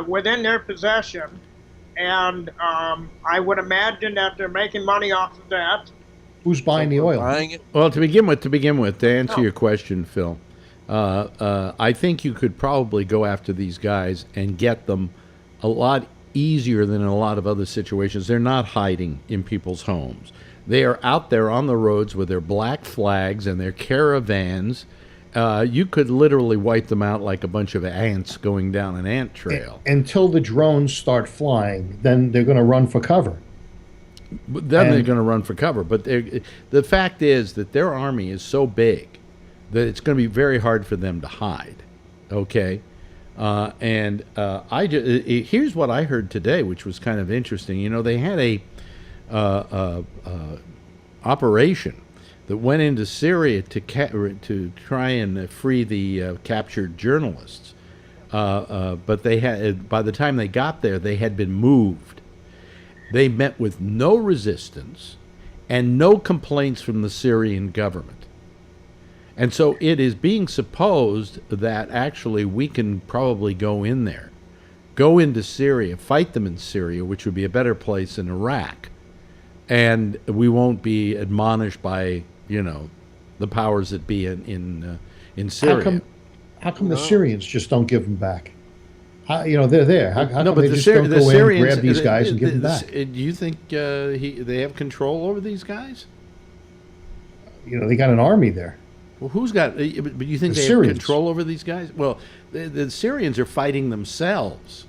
[SPEAKER 3] within their possession, and I would imagine that they're making money off of that.
[SPEAKER 2] Who's buying the oil?
[SPEAKER 1] Well, to begin with, to answer your question, Phil, I think you could probably go after these guys and get them a lot easier than in a lot of other situations. They're not hiding in people's homes. They are out there on the roads with their black flags and their caravans. You could literally wipe them out like a bunch of ants going down an ant trail.
[SPEAKER 2] Until the drones start flying, then they're going to run for cover.
[SPEAKER 1] They're going to run for cover. But the fact is that their army is so big that it's going to be very hard for them to hide. Okay? Here's what I heard today, which was kind of interesting. You know, they had a operation that went into Syria to try and free the captured journalists. But they had, by the time they got there, they had been moved. They met with no resistance and no complaints from the Syrian government. And so it is being supposed that actually we can probably go in there, go into Syria, fight them in Syria, which would be a better place than Iraq. And we won't be admonished by, the powers that be in Syria.
[SPEAKER 2] How come the Syrians just don't give them back? They're there. How come
[SPEAKER 1] but
[SPEAKER 2] they just don't go in and grab these guys and give them back?
[SPEAKER 1] Do you think they have control over these guys?
[SPEAKER 2] They got an army there.
[SPEAKER 1] Well, who's got? But you think
[SPEAKER 2] The
[SPEAKER 1] they
[SPEAKER 2] Syrians.
[SPEAKER 1] have control over these guys? Well, the Syrians are fighting themselves.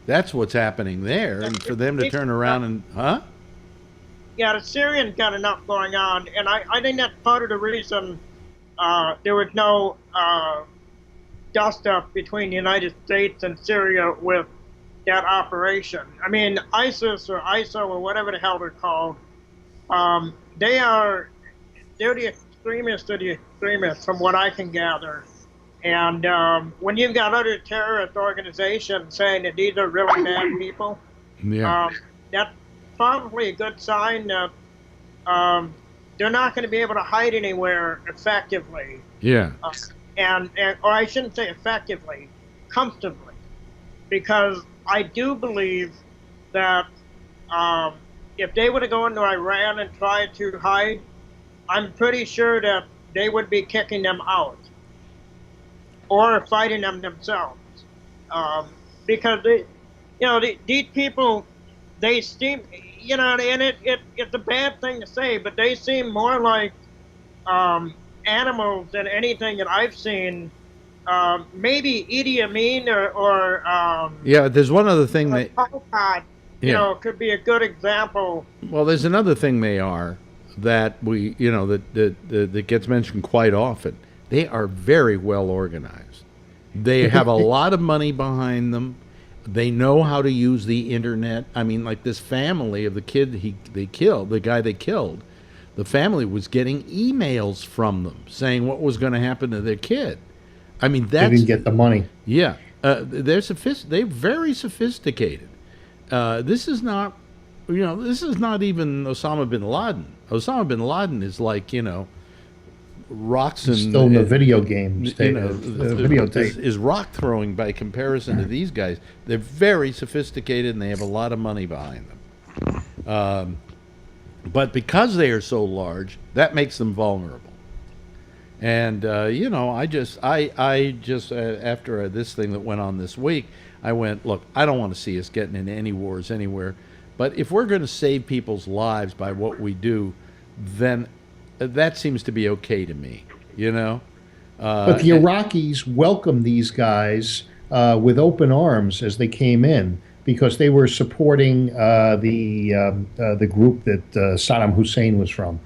[SPEAKER 1] That's what's happening there, and for them to turn around and
[SPEAKER 3] Yeah, the Syrians got enough going on, and I think that's part of the reason there was no dust-up between the United States and Syria with that operation. I mean, ISIS or ISIL or whatever the hell they're called, they're the extremists of the extremists, from what I can gather. And when you've got other terrorist organizations saying that these are really bad people, that's probably a good sign that they're not going to be able to hide anywhere effectively.
[SPEAKER 1] Yeah.
[SPEAKER 3] Or I shouldn't say effectively, comfortably, because I do believe that if they were to go into Iran and try to hide, I'm pretty sure that they would be kicking them out or fighting them themselves, because these people, they seem, and it's a bad thing to say, but they seem more like animals than anything that I've seen. Maybe Idi Amin or
[SPEAKER 1] there's one other thing that
[SPEAKER 3] Pol Pot, could be a good example.
[SPEAKER 1] Well, there's another thing they are that we, that gets mentioned quite often. They are very well organized. They have a lot of money behind them. They know how to use the internet. I mean, like this family of the kid the guy they killed, the family was getting emails from them saying what was going to happen to their kid. I mean,
[SPEAKER 2] They didn't get the money.
[SPEAKER 1] Yeah, they're very sophisticated. This is not, this is not even Osama bin Laden. Osama bin Laden is like, rocks and
[SPEAKER 2] Still in the video games, videotape.
[SPEAKER 1] Is rock throwing by comparison to these guys. They're very sophisticated and they have a lot of money behind them. But because they are so large, that makes them vulnerable. And I just after this thing that went on this week, I went, look, I don't want to see us getting into any wars anywhere. But if we're going to save people's lives by what we do, then that seems to be okay to me,
[SPEAKER 2] But the Iraqis welcomed these guys with open arms as they came in, because they were supporting the group that Saddam Hussein was from,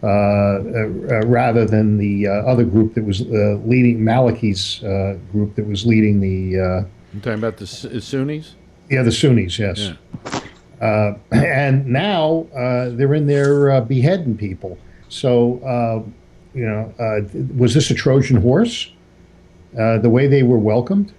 [SPEAKER 2] rather than the other group that was leading, Maliki's group that was leading the.
[SPEAKER 1] You're talking about the Sunnis?
[SPEAKER 2] Yeah, the Sunnis, yes. Yeah. And now they're in there beheading people. So, was this a Trojan horse, the way they were welcomed?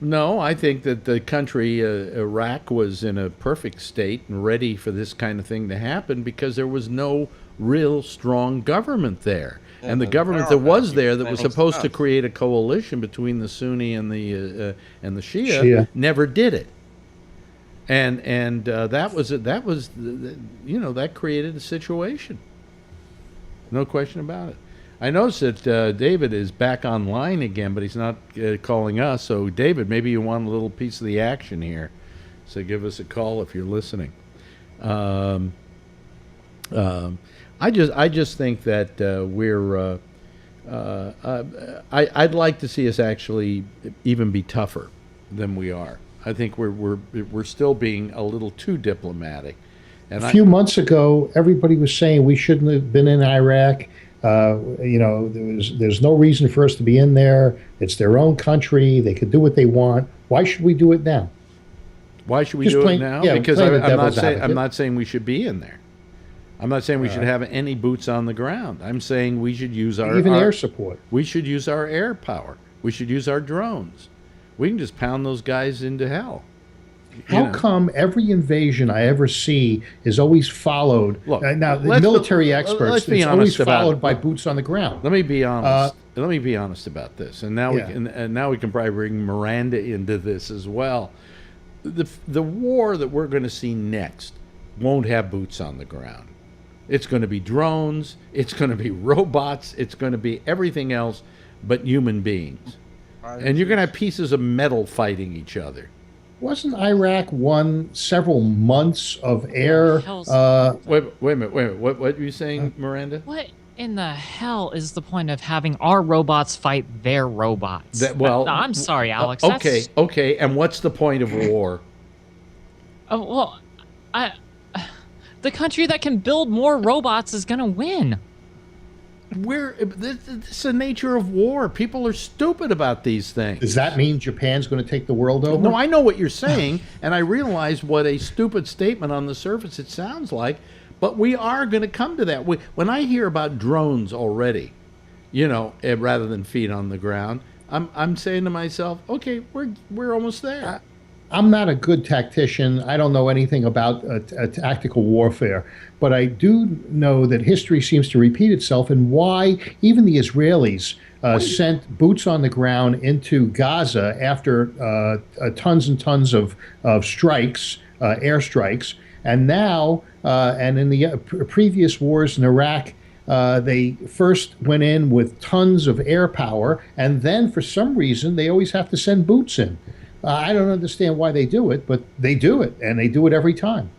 [SPEAKER 1] No, I think that the country, Iraq, was in a perfect state and ready for this kind of thing to happen because there was no real strong government there. And the government that was there that was supposed to create a coalition between the Sunni and the Shia never did it. And that created a situation. No question about it. I noticed that David is back online again, but he's not calling us. So, David, maybe you want a little piece of the action here. So give us a call if you're listening. I just think that I'd like to see us actually even be tougher than we are. I think we're still being a little too diplomatic. And
[SPEAKER 2] a few months ago, everybody was saying we shouldn't have been in Iraq. There's no reason for us to be in there. It's their own country. They could do what they want. Why should we do it now?
[SPEAKER 1] Why should we do it now? Because I'm not saying we should be in there. I'm not saying we should have any boots on the ground. I'm saying we should use our
[SPEAKER 2] air support.
[SPEAKER 1] We should use our air power. We should use our drones. We can just pound those guys into hell.
[SPEAKER 2] How come every invasion I ever see is always followed?
[SPEAKER 1] Look,
[SPEAKER 2] now, the
[SPEAKER 1] let's
[SPEAKER 2] military
[SPEAKER 1] be-
[SPEAKER 2] experts,
[SPEAKER 1] let's be
[SPEAKER 2] it's always
[SPEAKER 1] honest about-
[SPEAKER 2] followed by boots on the ground.
[SPEAKER 1] Let me be honest. Let me be honest about this, and now
[SPEAKER 2] Yeah.
[SPEAKER 1] we can, and now we can probably bring Miranda into this as well. The war that we're going to see next won't have boots on the ground. It's going to be drones. It's going to be robots. It's going to be everything else but human beings. And you're going to have pieces of metal fighting each other.
[SPEAKER 2] Wasn't Iraq won several months of air?
[SPEAKER 1] Wait a minute. What are you saying, Miranda?
[SPEAKER 6] What in the hell is the point of having our robots fight their robots? I'm sorry, Alex.
[SPEAKER 1] Okay. And what's the point of war?
[SPEAKER 6] The country that can build more robots is going to win.
[SPEAKER 1] This is the nature of war. People are stupid about these things.
[SPEAKER 2] Does that mean Japan's going to take the world over?
[SPEAKER 1] No, I know what you're saying, and I realize what a stupid statement on the surface it sounds like, but we are going to come to that. When I hear about drones already, rather than feet on the ground, I'm saying to myself, okay, we're almost there.
[SPEAKER 2] I'm not a good tactician. I don't know anything about tactical warfare, but I do know that history seems to repeat itself, and why even the Israelis sent boots on the ground into Gaza after tons and tons of strikes, airstrikes, and now, and in the previous wars in Iraq, they first went in with tons of air power, and then for some reason they always have to send boots in. I don't understand why they do it, but they do it, and they do it every time.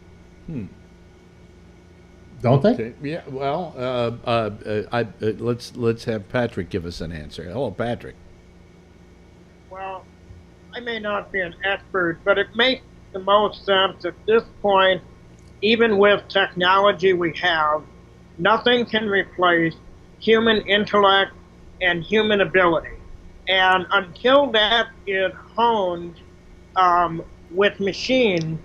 [SPEAKER 2] Don't they?
[SPEAKER 1] Okay. Yeah. Well, let's have Patrick give us an answer. Hello, Patrick.
[SPEAKER 3] Well, I may not be an expert, but it makes the most sense at this point. Even with technology we have, nothing can replace human intellect and human ability. And until that is honed with machine,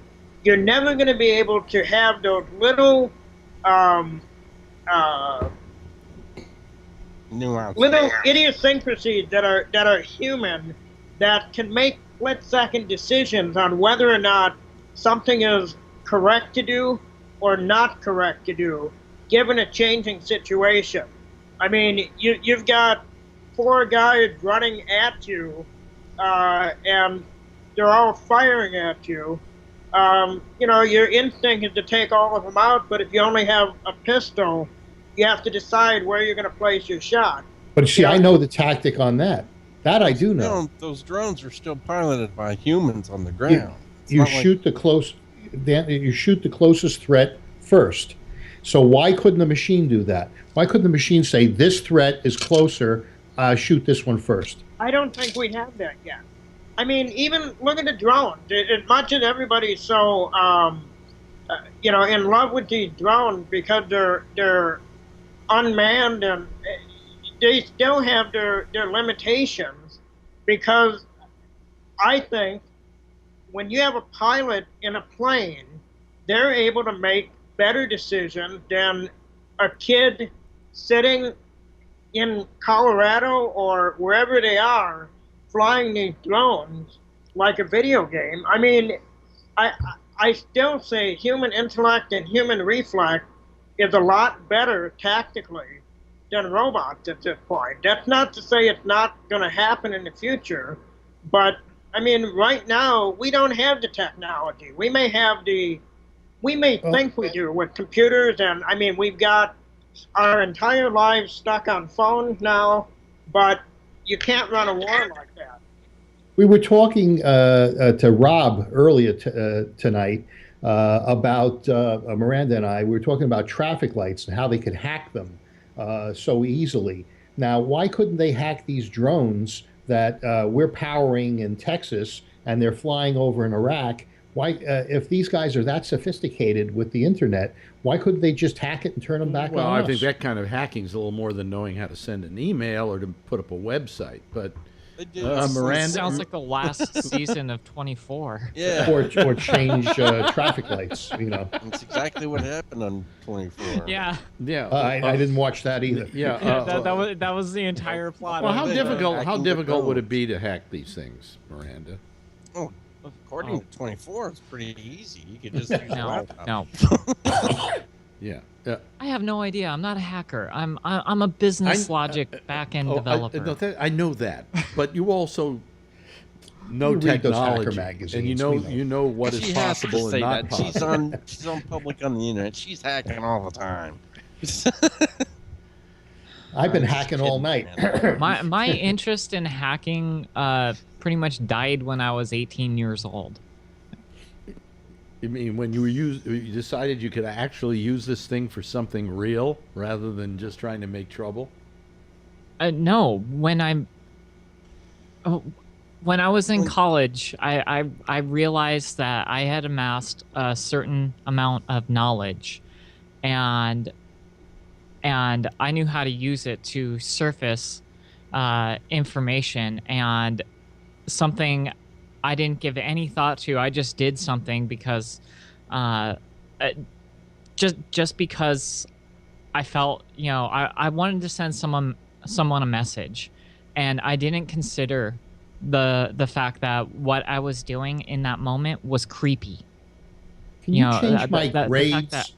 [SPEAKER 3] you're never going to be able to have those little little idiosyncrasies that are human, that can make split-second decisions on whether or not something is correct to do or not correct to do, given a changing situation. I mean, you've got 4 guys running at you, and they're all firing at you. Your instinct is to take all of them out, but if you only have a pistol, you have to decide where you're going to place your shot.
[SPEAKER 2] But see, I know the tactic on that. That I do know.
[SPEAKER 10] Those drones are still piloted by humans on the ground.
[SPEAKER 2] You shoot the closest threat first. So why couldn't the machine do that? Why couldn't the machine say, this threat is closer, shoot this one first?
[SPEAKER 3] I don't think we have that yet. I mean, even look at the drones. As much as everybody's so, in love with these drones because they're unmanned, and they still have their limitations, because I think when you have a pilot in a plane, they're able to make better decisions than a kid sitting in Colorado or wherever they are flying these drones like a video game. I mean, I still say human intellect and human reflex is a lot better tactically than robots at this point. That's not to say it's not going to happen in the future, but I mean, right now we don't have the technology. We may think we do with computers, and I mean, we've got our entire lives stuck on phones now, but you can't run a war like that.
[SPEAKER 2] We were talking to Rob earlier tonight about Miranda and I. We were talking about traffic lights and how they could hack them so easily. Now, why couldn't they hack these drones that we're powering in Texas and they're flying over in Iraq? Why, if these guys are that sophisticated with the internet, why couldn't they just hack it and turn them back on us?
[SPEAKER 1] Well, I think that kind of hacking is a little more than knowing how to send an email or to put up a website. But Miranda,
[SPEAKER 6] sounds like the last season of 24.
[SPEAKER 10] Yeah,
[SPEAKER 2] or change traffic lights.
[SPEAKER 10] That's exactly what happened on 24.
[SPEAKER 6] Yeah.
[SPEAKER 2] I didn't watch that either.
[SPEAKER 6] That was the entire plot.
[SPEAKER 1] Well, how difficult would it be to hack these things, Miranda?
[SPEAKER 10] Oh, According to 24, it's pretty easy. You could just use a laptop.
[SPEAKER 6] No.
[SPEAKER 1] Yeah.
[SPEAKER 6] I have no idea. I'm not a hacker. I'm a business logic back-end developer.
[SPEAKER 1] I know that, but you also know
[SPEAKER 2] You read those hacker
[SPEAKER 1] technology,
[SPEAKER 2] magazines,
[SPEAKER 1] and
[SPEAKER 2] we
[SPEAKER 1] you
[SPEAKER 2] know.
[SPEAKER 1] know what is
[SPEAKER 10] She has to
[SPEAKER 1] possible and
[SPEAKER 10] say
[SPEAKER 1] not
[SPEAKER 10] that.
[SPEAKER 1] possible.
[SPEAKER 10] She's on public on the internet. She's hacking all the time.
[SPEAKER 2] I've been
[SPEAKER 10] I'm just
[SPEAKER 2] hacking all
[SPEAKER 10] kidding,
[SPEAKER 2] night.
[SPEAKER 10] man.
[SPEAKER 6] My interest in hacking pretty much died when I was 18 years old.
[SPEAKER 1] You mean when you decided you could actually use this thing for something real rather than just trying to make trouble?
[SPEAKER 6] No, when I was in college, I realized that I had amassed a certain amount of knowledge, and I knew how to use it to surface information, and something I didn't give any thought to. I just did something because just because I felt, I wanted to send someone a message, and I didn't consider the fact that what I was doing in that moment was creepy.
[SPEAKER 2] Can you change my grades?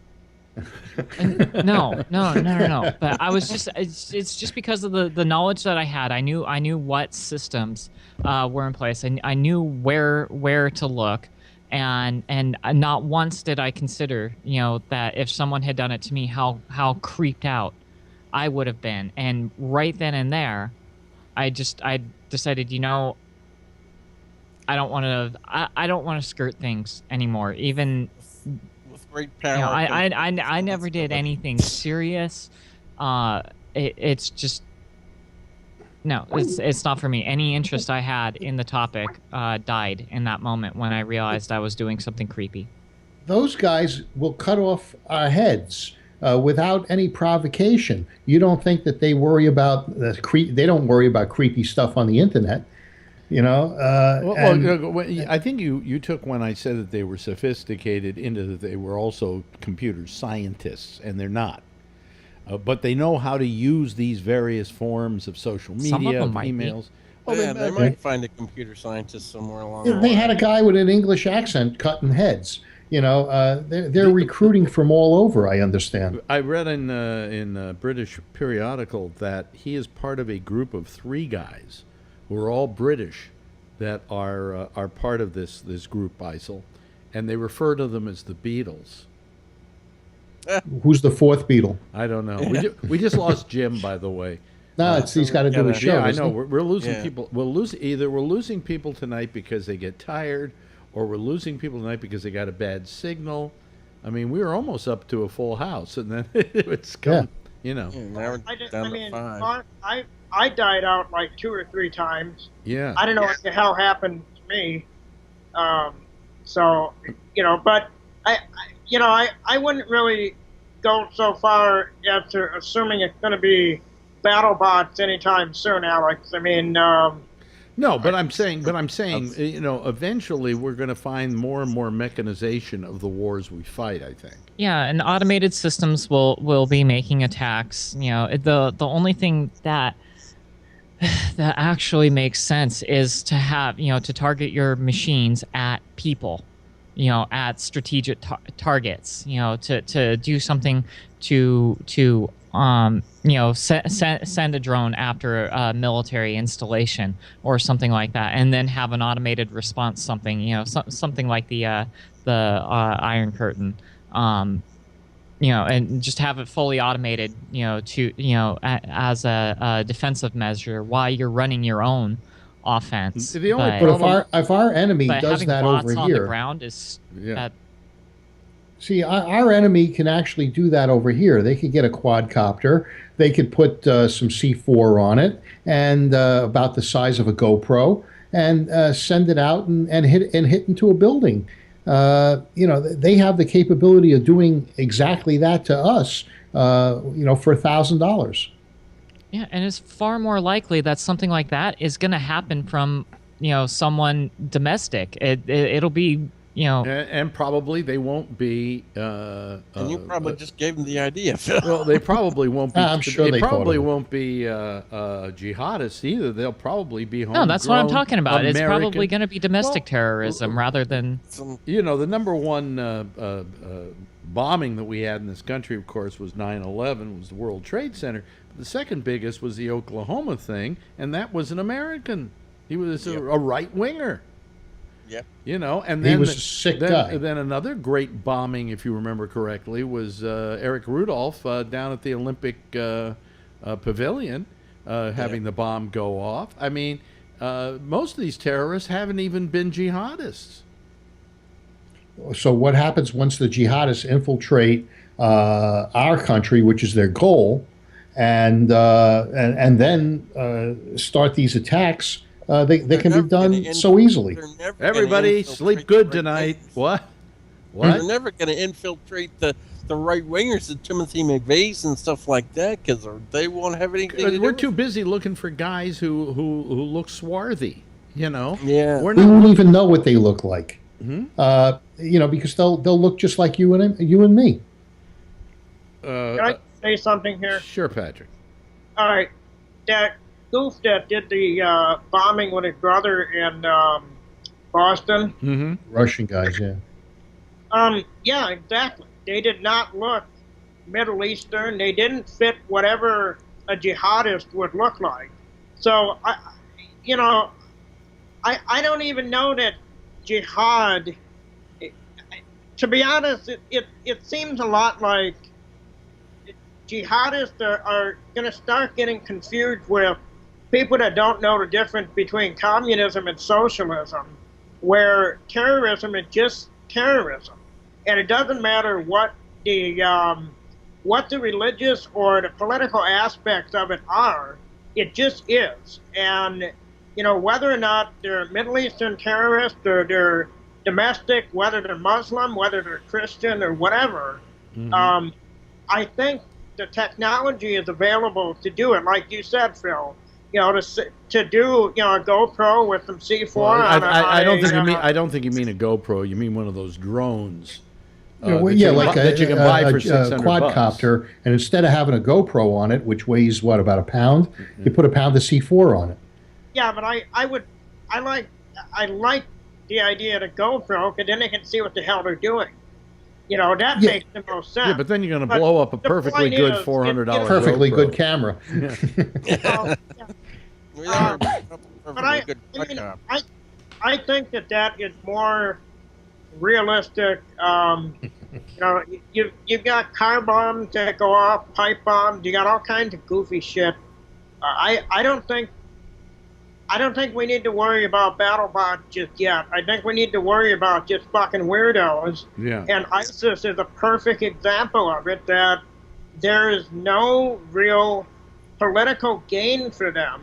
[SPEAKER 6] No. But I was it's just because of the knowledge that I had. I knew what systems were in place. I knew where to look, and not once did I consider, that if someone had done it to me, how creeped out I would have been. And right then and there, I decided, I don't want to skirt things anymore. Even
[SPEAKER 10] With great power.
[SPEAKER 6] I never did anything serious. It's just no. It's not for me. Any interest I had in the topic died in that moment when I realized I was doing something creepy.
[SPEAKER 2] Those guys will cut off our heads without any provocation. You don't think that they worry about they don't worry about creepy stuff on the internet.
[SPEAKER 1] I think you took when I said that they were sophisticated into that they were also computer scientists, and they're not. But they know how to use these various forms of social media,
[SPEAKER 6] Some of them
[SPEAKER 1] of
[SPEAKER 6] might be.
[SPEAKER 1] emails.
[SPEAKER 10] They might find a computer scientist somewhere along the line.
[SPEAKER 2] They had a guy with an English accent cutting heads. They're recruiting from all over, I understand.
[SPEAKER 1] I read in a British periodical that he is part of a group of 3 guys who are all British that are part of this group, ISIL, and they refer to them as the Beatles.
[SPEAKER 2] Who's the 4th Beatle?
[SPEAKER 1] I don't know. We just lost Jim, by the way.
[SPEAKER 2] No, he's got to do his show.
[SPEAKER 1] Yeah, I know.
[SPEAKER 2] doesn't he?
[SPEAKER 1] We're losing people. We're losing people tonight because they get tired, or we're losing people tonight because they got a bad signal. I mean, we were almost up to a full house, and then it's come.
[SPEAKER 10] Now we're down to 5.
[SPEAKER 3] Mark, I died out like 2 or 3 times.
[SPEAKER 1] Yeah.
[SPEAKER 3] I don't know what the hell happened to me. But I wouldn't really go so far as to assuming it's going to be battle bots anytime soon, Alex. I mean,
[SPEAKER 1] no, but I'm saying, eventually we're going to find more and more mechanization of the wars we fight, I think.
[SPEAKER 6] Yeah, and automated systems will be making attacks. The only thing that actually makes sense is to have, to target your machines at people, at strategic targets, to do something to send a drone after a military installation or something like that, and then have an automated response, something like the Iron Curtain, and just have it fully automated, as a defensive measure while you're running your own offense.
[SPEAKER 1] The only
[SPEAKER 2] But if our enemy
[SPEAKER 6] but
[SPEAKER 2] does
[SPEAKER 6] having
[SPEAKER 2] that
[SPEAKER 6] bots
[SPEAKER 2] over
[SPEAKER 6] on
[SPEAKER 2] here,
[SPEAKER 6] the ground is
[SPEAKER 2] see, our enemy can actually do that over here. They could get a quadcopter. They could put some C4 on it, and about the size of a GoPro, and send it out and hit into a building. They have the capability of doing exactly that to us. For $1,000.
[SPEAKER 6] Yeah, and it's far more likely that something like that is going to happen from someone domestic. It'll be you know,
[SPEAKER 1] And probably they won't be.
[SPEAKER 10] And you probably just gave them the idea, Phil.
[SPEAKER 1] Well, they probably won't be.
[SPEAKER 2] I'm sure they
[SPEAKER 1] probably
[SPEAKER 2] thought of it.
[SPEAKER 1] won't be jihadists either. They'll probably be
[SPEAKER 6] no, that's what I'm
[SPEAKER 1] homegrown
[SPEAKER 6] talking about. It's probably
[SPEAKER 1] American-
[SPEAKER 6] going to be domestic
[SPEAKER 1] Well,
[SPEAKER 6] terrorism rather than.
[SPEAKER 1] You know, the number one bombing that we had in this country, of course, was 9/11. Was the World Trade Center. But the second biggest was the Oklahoma thing, and that was an American. He was a right winger.
[SPEAKER 10] Yep.
[SPEAKER 1] You know, and
[SPEAKER 2] He
[SPEAKER 1] then
[SPEAKER 2] was a sick
[SPEAKER 1] then,
[SPEAKER 2] guy.
[SPEAKER 1] Then another great bombing, if you remember correctly, was Eric Rudolph down at the Olympic Pavilion, having the bomb go off. I mean, most of these terrorists haven't even been jihadists.
[SPEAKER 2] So what happens once the jihadists infiltrate our country, which is their goal, and then start these attacks? They can be done so easily.
[SPEAKER 1] Everybody sleep good tonight. What?
[SPEAKER 10] They're never going to infiltrate the right wingers, the Timothy McVeighs and stuff like that, because they won't have anything to do
[SPEAKER 1] We're
[SPEAKER 10] with
[SPEAKER 1] too busy looking for guys who look swarthy. You know.
[SPEAKER 10] Yeah.
[SPEAKER 1] We're
[SPEAKER 2] We
[SPEAKER 1] not.
[SPEAKER 2] won't even know what they look like.
[SPEAKER 1] Mhm.
[SPEAKER 2] You know, because they'll look just like you and me.
[SPEAKER 3] Can I say something here?
[SPEAKER 1] Sure, Patrick.
[SPEAKER 3] All right, that goof that did the bombing with his brother in Boston.
[SPEAKER 1] Mm-hmm.
[SPEAKER 2] Russian guys, yeah.
[SPEAKER 3] Yeah, exactly. They did not look Middle Eastern. They didn't fit whatever a jihadist would look like. So I don't even know that jihad. To be honest, it seems a lot like jihadists are going to start getting confused with people that don't know the difference between communism and socialism, where terrorism is just terrorism, and it doesn't matter what the religious or the political aspects of it are. It just is, and whether or not they're Middle Eastern terrorists or they're domestic, whether they're Muslim, whether they're Christian or whatever, I think the technology is available to do it, like you said, Phil. To do a GoPro with some C4.
[SPEAKER 1] Well, I don't think you mean a GoPro. You mean one of those drones.
[SPEAKER 2] Like
[SPEAKER 1] that you can buy for $600.
[SPEAKER 2] quadcopter, and instead of having a GoPro on it, which weighs what, about a pound, you put a pound of C4 on it.
[SPEAKER 3] Yeah, but I like the idea of the GoPro, because then they can see what the hell they're doing. That makes the most sense.
[SPEAKER 1] Yeah, but then you're going to blow up a perfectly good $400
[SPEAKER 2] perfectly
[SPEAKER 1] GoPro.
[SPEAKER 2] good camera.
[SPEAKER 3] I think that is more realistic. You've got car bombs that go off, pipe bombs. You got all kinds of goofy shit. I don't think we need to worry about BattleBot just yet. I think we need to worry about just fucking weirdos.
[SPEAKER 1] Yeah.
[SPEAKER 3] And ISIS is a perfect example of it, that there is no real political gain for them.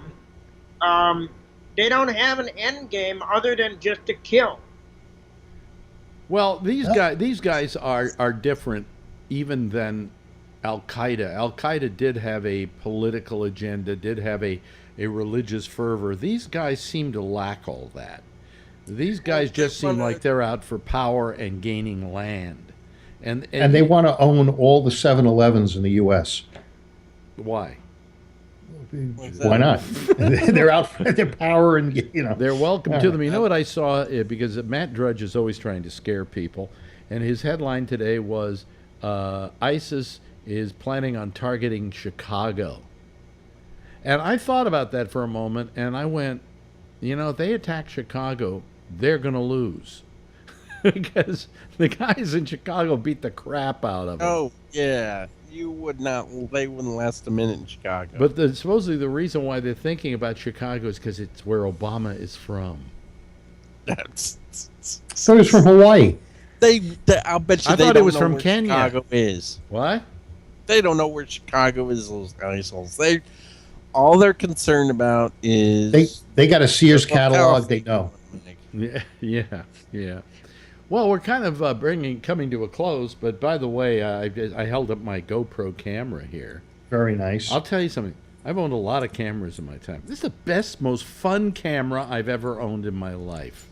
[SPEAKER 3] They don't have an end game other than just to kill.
[SPEAKER 1] Well, these guys are different even than Al-Qaeda. Al-Qaeda did have a political agenda, did have a religious fervor. These guys seem to lack all that. These guys just seem like they're out for power and gaining land. And
[SPEAKER 2] they want to own all the 7-Elevens in the U.S.
[SPEAKER 1] Why?
[SPEAKER 2] Why not? They're out for their power, and
[SPEAKER 1] they're welcome to them. You know what I saw? Because Matt Drudge is always trying to scare people, and his headline today was ISIS is planning on targeting Chicago. And I thought about that for a moment, and I went, if they attack Chicago, they're going to lose. Because the guys in Chicago beat the crap out of them.
[SPEAKER 10] Oh, yeah. They wouldn't last a minute in Chicago.
[SPEAKER 1] But supposedly the reason why they're thinking about Chicago is because it's where Obama is from.
[SPEAKER 2] So he's from Hawaii.
[SPEAKER 10] I'll bet you
[SPEAKER 1] I
[SPEAKER 10] they
[SPEAKER 1] thought
[SPEAKER 10] don't
[SPEAKER 1] it was
[SPEAKER 10] know
[SPEAKER 1] from
[SPEAKER 10] where
[SPEAKER 1] Kenya.
[SPEAKER 10] Chicago is.
[SPEAKER 1] What?
[SPEAKER 10] They don't know where Chicago is, those assholes. All they're concerned about is
[SPEAKER 2] they got a Sears catalog. They know.
[SPEAKER 1] Yeah. Well, we're kind of coming to a close. But by the way, I held up my GoPro camera here.
[SPEAKER 2] Very nice.
[SPEAKER 1] I'll tell you something. I've owned a lot of cameras in my time. This is the best, most fun camera I've ever owned in my life.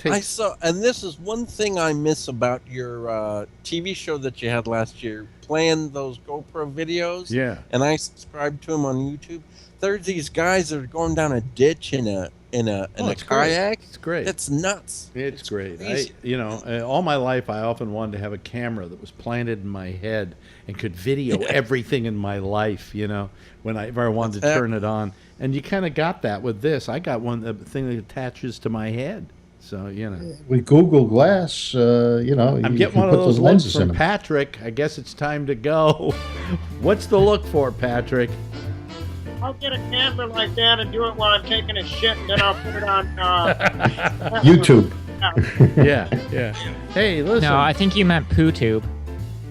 [SPEAKER 10] I saw, and this is one thing I miss about your TV show that you had last year, playing those GoPro videos.
[SPEAKER 1] Yeah.
[SPEAKER 10] And I subscribed to them on YouTube. There's these guys that are going down a ditch in a
[SPEAKER 1] it's
[SPEAKER 10] kayak.
[SPEAKER 1] Great. It's great.
[SPEAKER 10] It's nuts.
[SPEAKER 1] It's great.
[SPEAKER 10] Crazy.
[SPEAKER 1] All my life, I often wanted to have a camera that was planted in my head and could video everything in my life. If I wanted to turn it on, and you kind of got that with this. I got one thing that attaches to my head. So,
[SPEAKER 2] With Google Glass,
[SPEAKER 1] I'm getting one of those looks from Patrick. I guess it's time to go. What's the look for, Patrick?
[SPEAKER 3] I'll get a camera like that and do it while I'm taking a shit, and then I'll put it on
[SPEAKER 2] YouTube.
[SPEAKER 1] Yeah. Hey, listen.
[SPEAKER 6] No, I think you meant PooTube.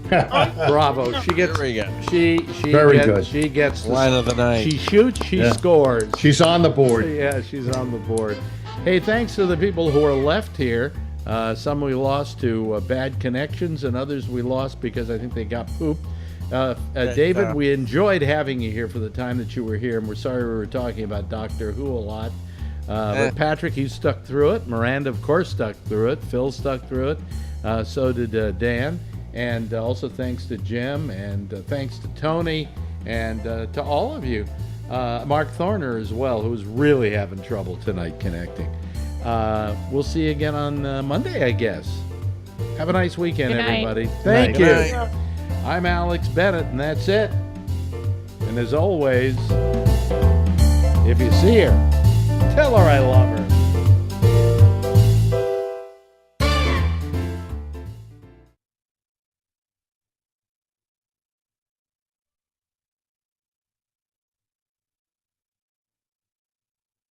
[SPEAKER 1] Bravo. She gets.
[SPEAKER 10] There we go.
[SPEAKER 1] She
[SPEAKER 2] Very
[SPEAKER 1] gets,
[SPEAKER 2] good.
[SPEAKER 1] She gets
[SPEAKER 10] Line of the night.
[SPEAKER 1] She shoots. She scores.
[SPEAKER 2] She's on the board.
[SPEAKER 1] Yeah, she's on the board. Hey, thanks to the people who are left here. Some we lost to bad connections, and others we lost because I think they got pooped. David, we enjoyed having you here for the time that you were here, and we're sorry we were talking about Doctor Who a lot. But Patrick, you stuck through it. Miranda, of course, stuck through it. Phil stuck through it. So did Dan. And also thanks to Jim, and thanks to Tony, and to all of you. Mark Thorner as well, who's really having trouble tonight connecting. We'll see you again on Monday, I guess. Have a nice weekend,
[SPEAKER 6] Good night.
[SPEAKER 1] everybody. Thank
[SPEAKER 10] Good
[SPEAKER 1] you.
[SPEAKER 10] night.
[SPEAKER 1] I'm Alex Bennett, and that's it. And as always, if you see her, tell her I love her.